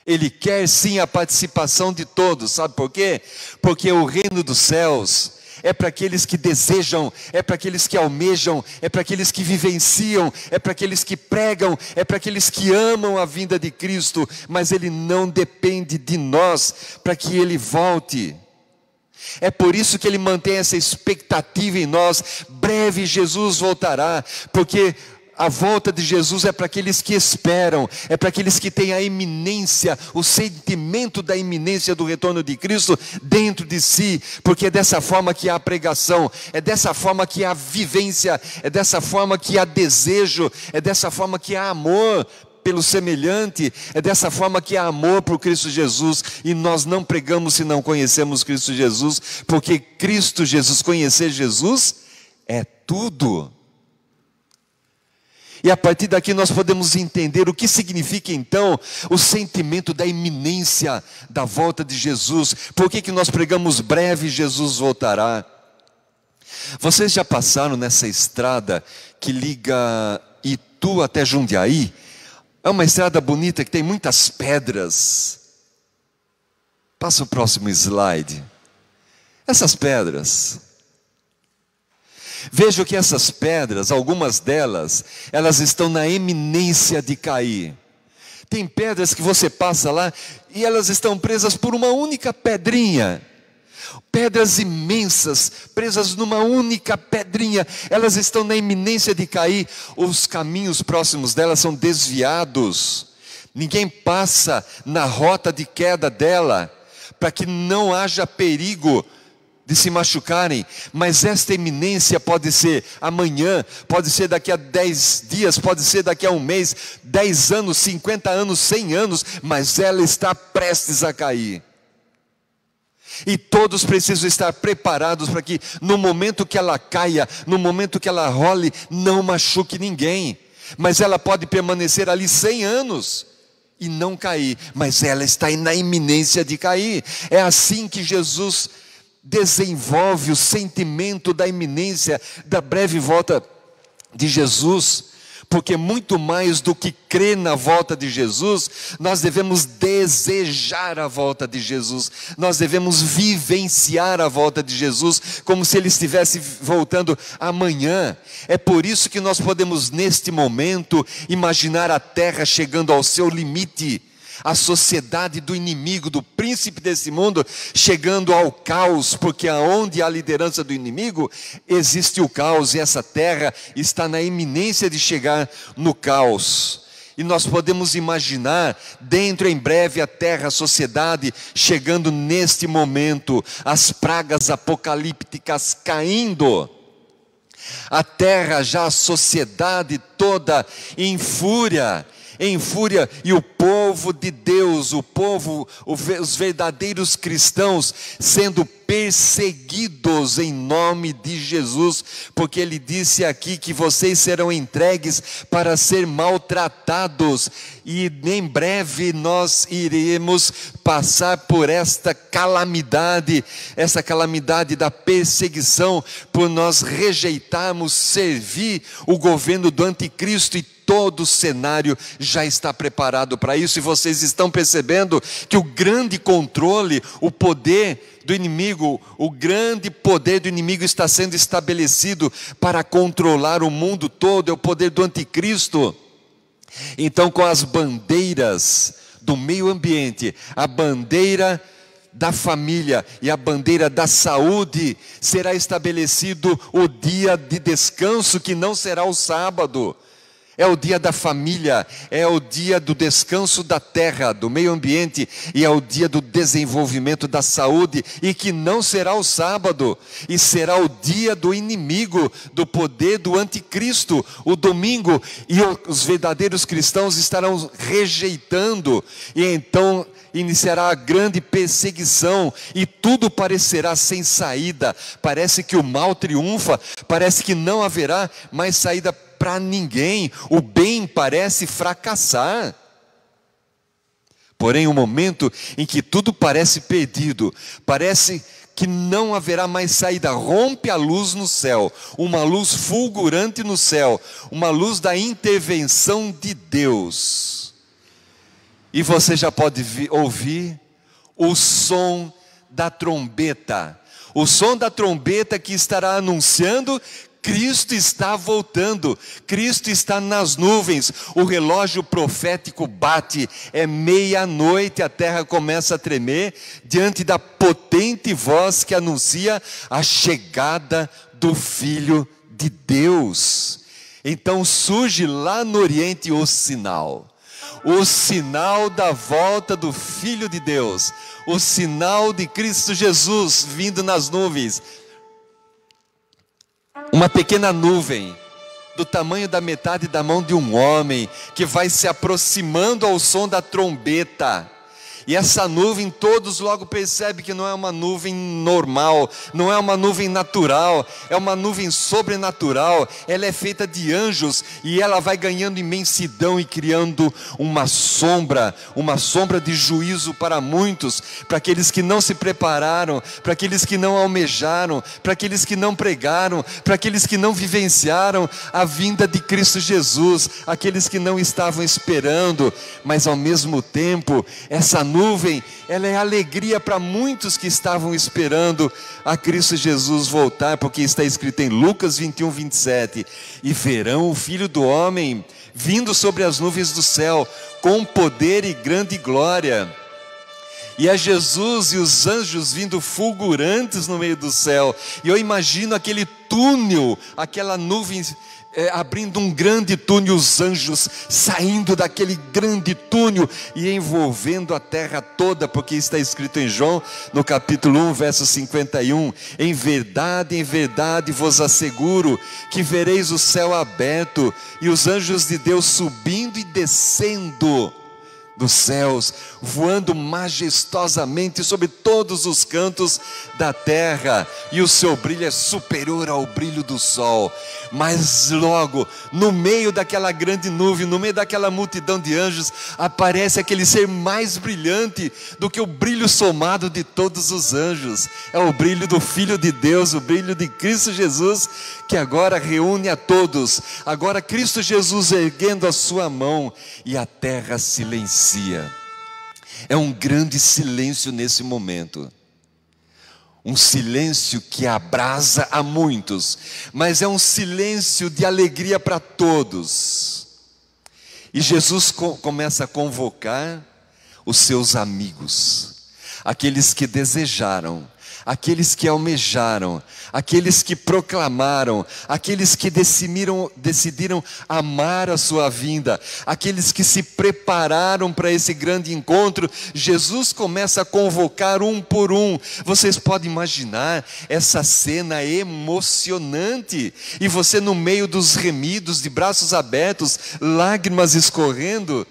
Ele quer sim a participação de todos. Sabe por quê? Porque o reino dos céus é para aqueles que desejam, é para aqueles que almejam, é para aqueles que vivenciam, é para aqueles que pregam, é para aqueles que amam a vinda de Cristo. Mas ele não depende de nós para que ele volte. É por isso que ele mantém essa expectativa em nós: breve Jesus voltará, porque a volta de Jesus é para aqueles que esperam, é para aqueles que têm a iminência, o sentimento da iminência do retorno de Cristo dentro de si, porque é dessa forma que há pregação, é dessa forma que há vivência, é dessa forma que há desejo, é dessa forma que há amor pelo semelhante, é dessa forma que há amor por Cristo Jesus, e nós não pregamos se não conhecemos Cristo Jesus, porque Cristo Jesus, conhecer Jesus é tudo. E a partir daqui nós podemos entender o que significa então o sentimento da iminência da volta de Jesus. Por que nós pregamos breve Jesus voltará? Vocês já passaram nessa estrada que liga Itu até Jundiaí? É uma estrada bonita que tem muitas pedras. Passa o próximo slide. Essas pedras, vejo que essas pedras, algumas delas, elas estão na iminência de cair. Tem pedras que você passa lá e elas estão presas por uma única pedrinha. Pedras imensas, presas numa única pedrinha, elas estão na iminência de cair. Os caminhos próximos delas são desviados. Ninguém passa na rota de queda dela, para que não haja perigo de se machucarem, mas esta iminência pode ser amanhã, pode ser daqui a 10 dias, pode ser daqui a um mês, 10 anos, 50 anos, 100 anos, mas ela está prestes a cair. E todos precisam estar preparados para que no momento que ela caia, no momento que ela role, não machuque ninguém, mas ela pode permanecer ali 100 anos e não cair, mas ela está na iminência de cair. É assim que Jesus desenvolve o sentimento da iminência, da breve volta de Jesus, porque muito mais do que crer na volta de Jesus, nós devemos desejar a volta de Jesus, nós devemos vivenciar a volta de Jesus, como se Ele estivesse voltando amanhã. É por isso que nós podemos neste momento imaginar a terra chegando ao seu limite, a sociedade do inimigo, do príncipe desse mundo, chegando ao caos, porque aonde há a liderança do inimigo, existe o caos, e essa terra está na iminência de chegar no caos. E nós podemos imaginar, dentro em breve, a terra, a sociedade, chegando neste momento, as pragas apocalípticas caindo, a terra, já a sociedade toda em fúria, e o povo de Deus, o povo, os verdadeiros cristãos, sendo perseguidos em nome de Jesus, porque Ele disse aqui que vocês serão entregues para ser maltratados, e em breve nós iremos passar por esta calamidade da perseguição, por nós rejeitarmos servir o governo do anticristo, e todo o cenário já está preparado para isso. E vocês estão percebendo que o grande controle, o poder do inimigo, o grande poder do inimigo está sendo estabelecido para controlar o mundo todo, é o poder do anticristo. Então, com as bandeiras do meio ambiente, a bandeira da família e a bandeira da saúde, será estabelecido o dia de descanso, que não será o sábado. É o dia da família, é o dia do descanso da terra, do meio ambiente, e é o dia do desenvolvimento da saúde, e que não será o sábado, e será o dia do inimigo, do poder do anticristo, o domingo, e os verdadeiros cristãos estarão rejeitando, e então iniciará a grande perseguição, e tudo parecerá sem saída. Parece que o mal triunfa, parece que não haverá mais saída para ninguém, o bem parece fracassar. Porém, o momento em que tudo parece perdido, parece que não haverá mais saída, rompe a luz no céu, uma luz fulgurante no céu, uma luz da intervenção de Deus. E você já pode ouvir o som da trombeta, o som da trombeta que estará anunciando: Cristo está voltando, Cristo está nas nuvens, o relógio profético bate, é meia-noite, a terra começa a tremer, diante da potente voz que anuncia a chegada do Filho de Deus. Então surge lá no Oriente o sinal da volta do Filho de Deus, o sinal de Cristo Jesus vindo nas nuvens. Uma pequena nuvem, do tamanho da metade da mão de um homem, que vai se aproximando ao som da trombeta. E essa nuvem, todos logo percebem que não é uma nuvem normal, não é uma nuvem natural, é uma nuvem sobrenatural. Ela é feita de anjos e ela vai ganhando imensidão e criando uma sombra de juízo para muitos, para aqueles que não se prepararam, para aqueles que não almejaram, para aqueles que não pregaram, para aqueles que não vivenciaram a vinda de Cristo Jesus, aqueles que não estavam esperando. Mas ao mesmo tempo, essa nuvem, ela é alegria para muitos que estavam esperando a Cristo Jesus voltar, porque está escrito em Lucas 21, 27, e verão o Filho do Homem vindo sobre as nuvens do céu, com poder e grande glória. E é Jesus e os anjos vindo fulgurantes no meio do céu. E eu imagino aquele túnel, aquela nuvem abrindo um grande túnel, os anjos saindo daquele grande túnel e envolvendo a terra toda, porque está escrito em João, no capítulo 1, verso 51, em verdade vos asseguro, que vereis o céu aberto, e os anjos de Deus subindo e descendo dos céus, voando majestosamente sobre todos os cantos da terra, e o seu brilho é superior ao brilho do sol. Mas logo, no meio daquela grande nuvem, no meio daquela multidão de anjos, aparece aquele ser mais brilhante do que o brilho somado de todos os anjos. É o brilho do Filho de Deus, o brilho de Cristo Jesus, que agora reúne a todos. Agora Cristo Jesus erguendo a sua mão, e a terra silencia. É um grande silêncio nesse momento, um silêncio que abrasa a muitos, mas é um silêncio de alegria para todos. E Jesus começa a convocar os seus amigos, aqueles que desejaram, aqueles que almejaram, aqueles que proclamaram, aqueles que decidiram amar a sua vinda, aqueles que se prepararam para esse grande encontro. Jesus começa a convocar um por um. Vocês podem imaginar essa cena emocionante, e você no meio dos remidos, de braços abertos, lágrimas escorrendo.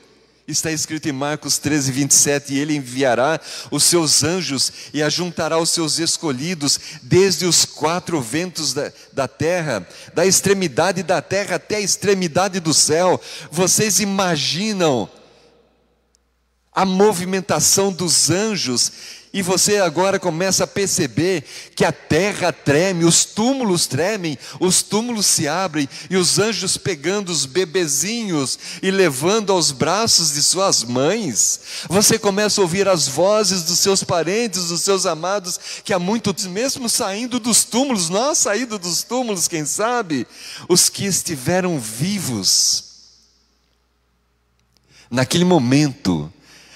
Está escrito em Marcos 13, 27, e ele enviará os seus anjos e ajuntará os seus escolhidos desde os quatro ventos da terra, da extremidade da terra até a extremidade do céu. Vocês imaginam a movimentação dos anjos? E você agora começa a perceber que a terra treme, os túmulos tremem, os túmulos se abrem, e os anjos pegando os bebezinhos e levando aos braços de suas mães. Você começa a ouvir as vozes dos seus parentes, dos seus amados, que há muitos mesmo saindo dos túmulos, nós saídos dos túmulos, quem sabe, os que estiveram vivos naquele momento.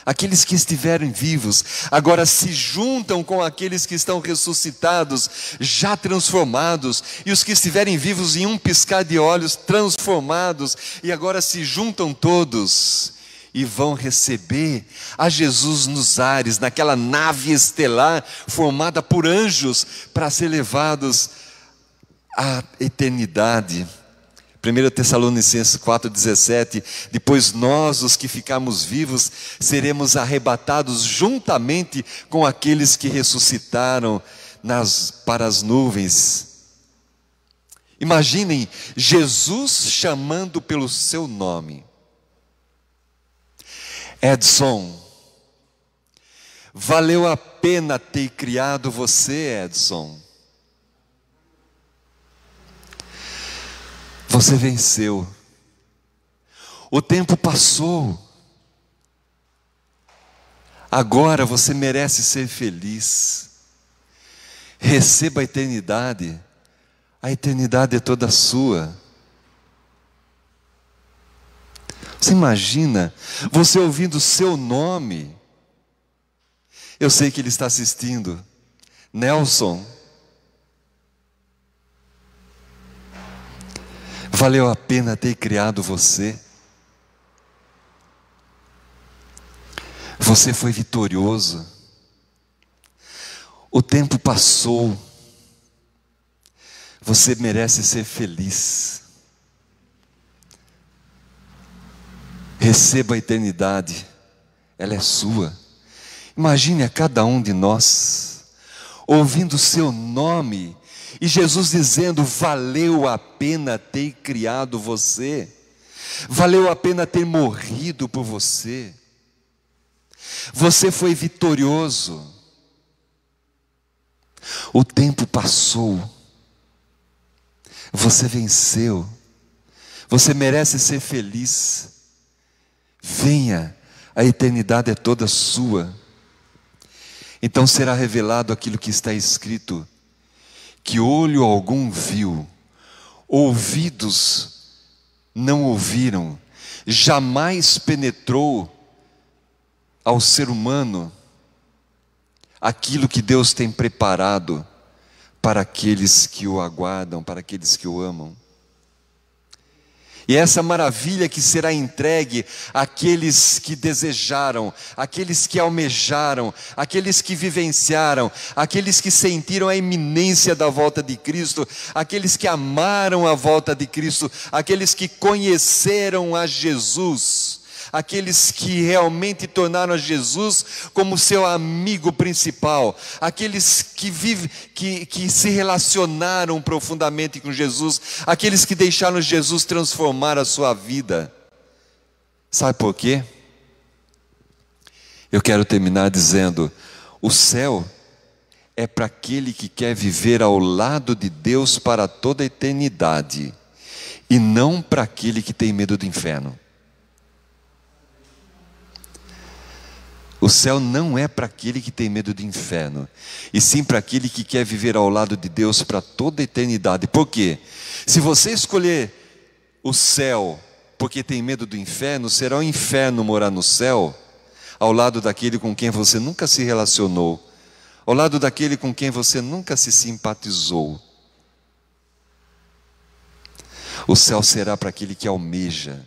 Aqueles que estiverem vivos, agora se juntam com aqueles que estão ressuscitados, já transformados, e os que estiverem vivos em um piscar de olhos, transformados, e agora se juntam todos, e vão receber a Jesus nos ares, naquela nave estelar, formada por anjos, para ser levados à eternidade. 1 Tessalonicenses 4,17, depois nós, os que ficarmos vivos, seremos arrebatados juntamente com aqueles que ressuscitaram para as nuvens. Imaginem Jesus chamando pelo seu nome. Edson, valeu a pena ter criado você, Edson. Você venceu. O tempo passou. Agora você merece ser feliz. Receba a eternidade. A eternidade é toda sua. Você imagina você ouvindo o seu nome? Eu sei que ele está assistindo. Nelson. Valeu a pena ter criado você? Você foi vitorioso. O tempo passou. Você merece ser feliz. Receba a eternidade. Ela é sua. Imagine a cada um de nós ouvindo o seu nome e Jesus dizendo: valeu a pena ter criado você, valeu a pena ter morrido por você, você foi vitorioso. O tempo passou, você venceu, você merece ser feliz. Venha, a eternidade é toda sua. Então será revelado aquilo que está escrito: que olho algum viu, ouvidos não ouviram, jamais penetrou ao ser humano aquilo que Deus tem preparado para aqueles que o aguardam, para aqueles que o amam. E essa maravilha que será entregue àqueles que desejaram, àqueles que almejaram, àqueles que vivenciaram, àqueles que sentiram a iminência da volta de Cristo, àqueles que amaram a volta de Cristo, àqueles que conheceram a Jesus, aqueles que realmente tornaram a Jesus como seu amigo principal, aqueles que se relacionaram profundamente com Jesus, aqueles que deixaram Jesus transformar a sua vida. Sabe por quê? Eu quero terminar dizendo: o céu é para aquele que quer viver ao lado de Deus para toda a eternidade, e não para aquele que tem medo do inferno. O céu não é para aquele que tem medo do inferno, e sim para aquele que quer viver ao lado de Deus para toda a eternidade. Por quê? Se você escolher o céu porque tem medo do inferno, será um inferno morar no céu, ao lado daquele com quem você nunca se relacionou, ao lado daquele com quem você nunca se simpatizou. O céu será para aquele que almeja,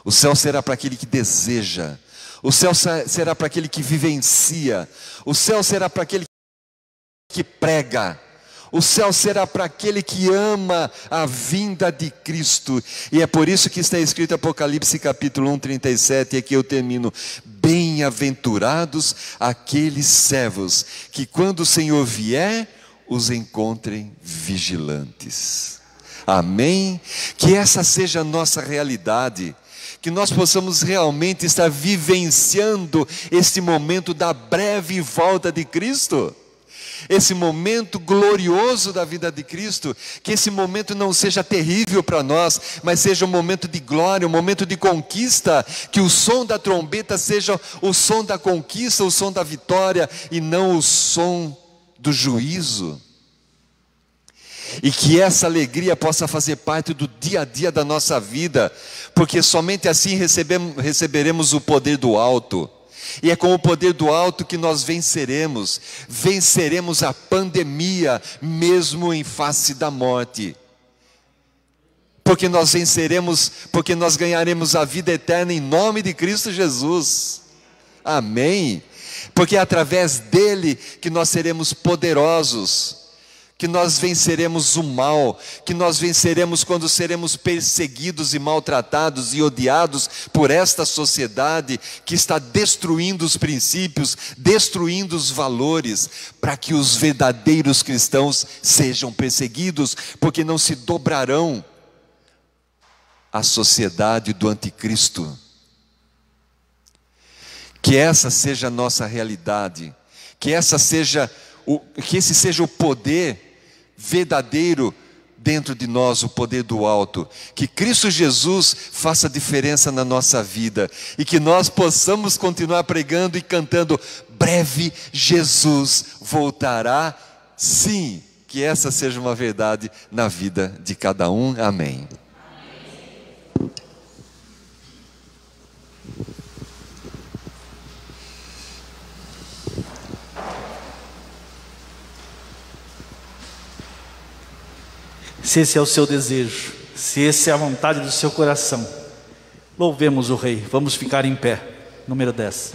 o céu será para aquele que deseja, o céu será para aquele que vivencia, o céu será para aquele que prega, o céu será para aquele que ama a vinda de Cristo. E é por isso que está escrito em Apocalipse capítulo 1, 37, e aqui eu termino: bem-aventurados aqueles servos que quando o Senhor vier, os encontrem vigilantes. Amém? Que essa seja a nossa realidade, que nós possamos realmente estar vivenciando esse momento da breve volta de Cristo, esse momento glorioso da vida de Cristo. Que esse momento não seja terrível para nós, mas seja um momento de glória, um momento de conquista, que o som da trombeta seja o som da conquista, o som da vitória, e não o som do juízo. E que essa alegria possa fazer parte do dia a dia da nossa vida, porque somente assim receberemos o poder do alto. E é com o poder do alto que nós venceremos a pandemia, mesmo em face da morte. Porque nós venceremos, porque nós ganharemos a vida eterna em nome de Cristo Jesus. Amém? Porque é através dele que nós seremos poderosos, que nós venceremos o mal, que nós venceremos quando seremos perseguidos e maltratados e odiados por esta sociedade que está destruindo os princípios, destruindo os valores, para que os verdadeiros cristãos sejam perseguidos, porque não se dobrarão à sociedade do anticristo. Que essa seja a nossa realidade, que esse seja o poder verdadeiro dentro de nós, o poder do alto. Que Cristo Jesus faça diferença na nossa vida, e que nós possamos continuar pregando e cantando: breve Jesus voltará. Sim, que essa seja uma verdade na vida de cada um. Amém. Se esse é o seu desejo, Se essa é a vontade do seu coração, louvemos o Rei. Vamos ficar em pé. Número 10.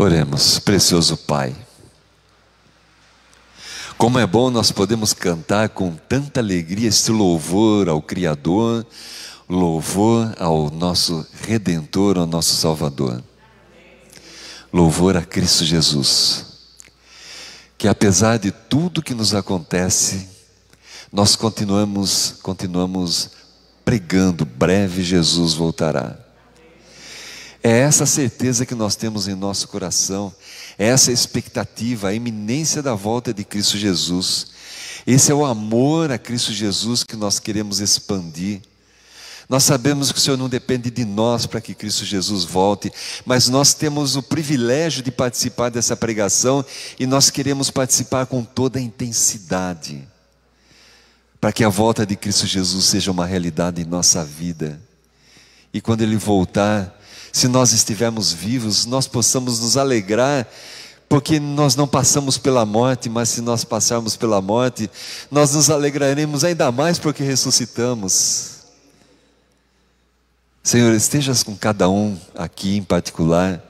Oremos, precioso Pai. Como é bom nós podemos cantar com tanta alegria este louvor ao Criador, louvor ao nosso Redentor, ao nosso Salvador. Louvor a Cristo Jesus. Que apesar de tudo que nos acontece, nós continuamos pregando, breve Jesus voltará. É essa certeza que nós temos em nosso coração, é essa expectativa, a iminência da volta de Cristo Jesus. Esse é o amor a Cristo Jesus que nós queremos expandir. Nós sabemos que o Senhor não depende de nós para que Cristo Jesus volte, mas nós temos o privilégio de participar dessa pregação e nós queremos participar com toda a intensidade, para que a volta de Cristo Jesus seja uma realidade em nossa vida. E quando Ele voltar, se nós estivermos vivos, nós possamos nos alegrar, porque nós não passamos pela morte, mas se nós passarmos pela morte, nós nos alegraremos ainda mais porque ressuscitamos. Senhor, estejas com cada um aqui em particular,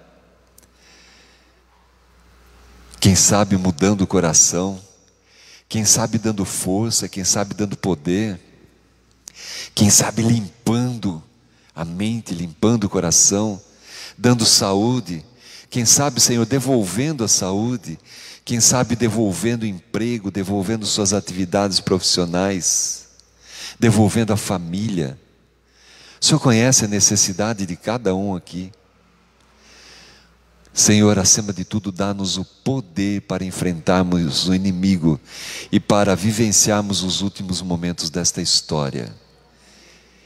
quem sabe mudando o coração, quem sabe dando força, quem sabe dando poder, quem sabe limpando a mente, limpando o coração, dando saúde, quem sabe, Senhor, devolvendo a saúde, quem sabe devolvendo o emprego, devolvendo suas atividades profissionais, devolvendo a família. O Senhor conhece a necessidade de cada um aqui. Senhor, acima de tudo, dá-nos o poder para enfrentarmos o inimigo e para vivenciarmos os últimos momentos desta história.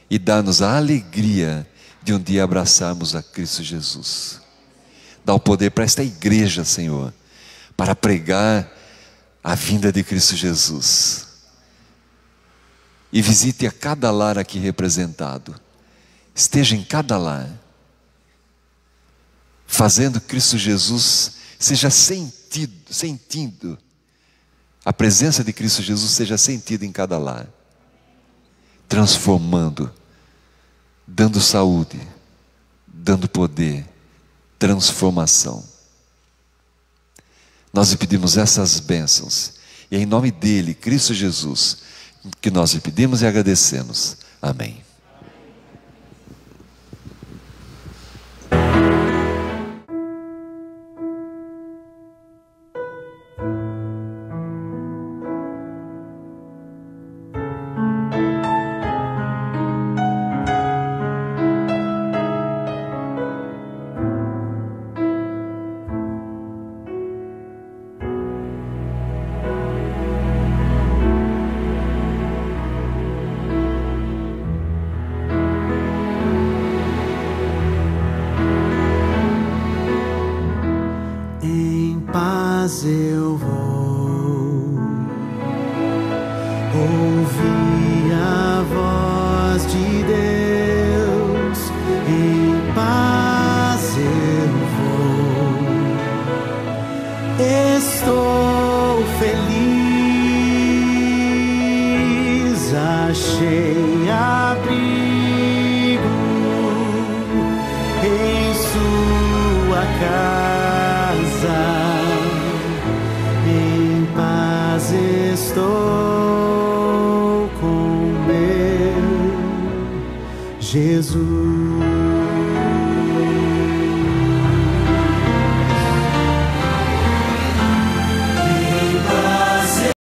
E dá-nos a alegria de um dia abraçarmos a Cristo Jesus. Dá o poder para esta igreja, Senhor, para pregar a vinda de Cristo Jesus. E visite a cada lar aqui representado. Esteja em cada lar, fazendo Cristo Jesus seja sentindo, a presença de Cristo Jesus seja sentida em cada lar, transformando, dando saúde, dando poder, transformação. Nós lhe pedimos essas bênçãos, e é em nome dele, Cristo Jesus, que nós lhe pedimos e agradecemos. Amém. Ouvi a voz de Deus, em paz eu vou. Estou feliz, achei abrigo em sua casa, em paz estou com meu Jesus.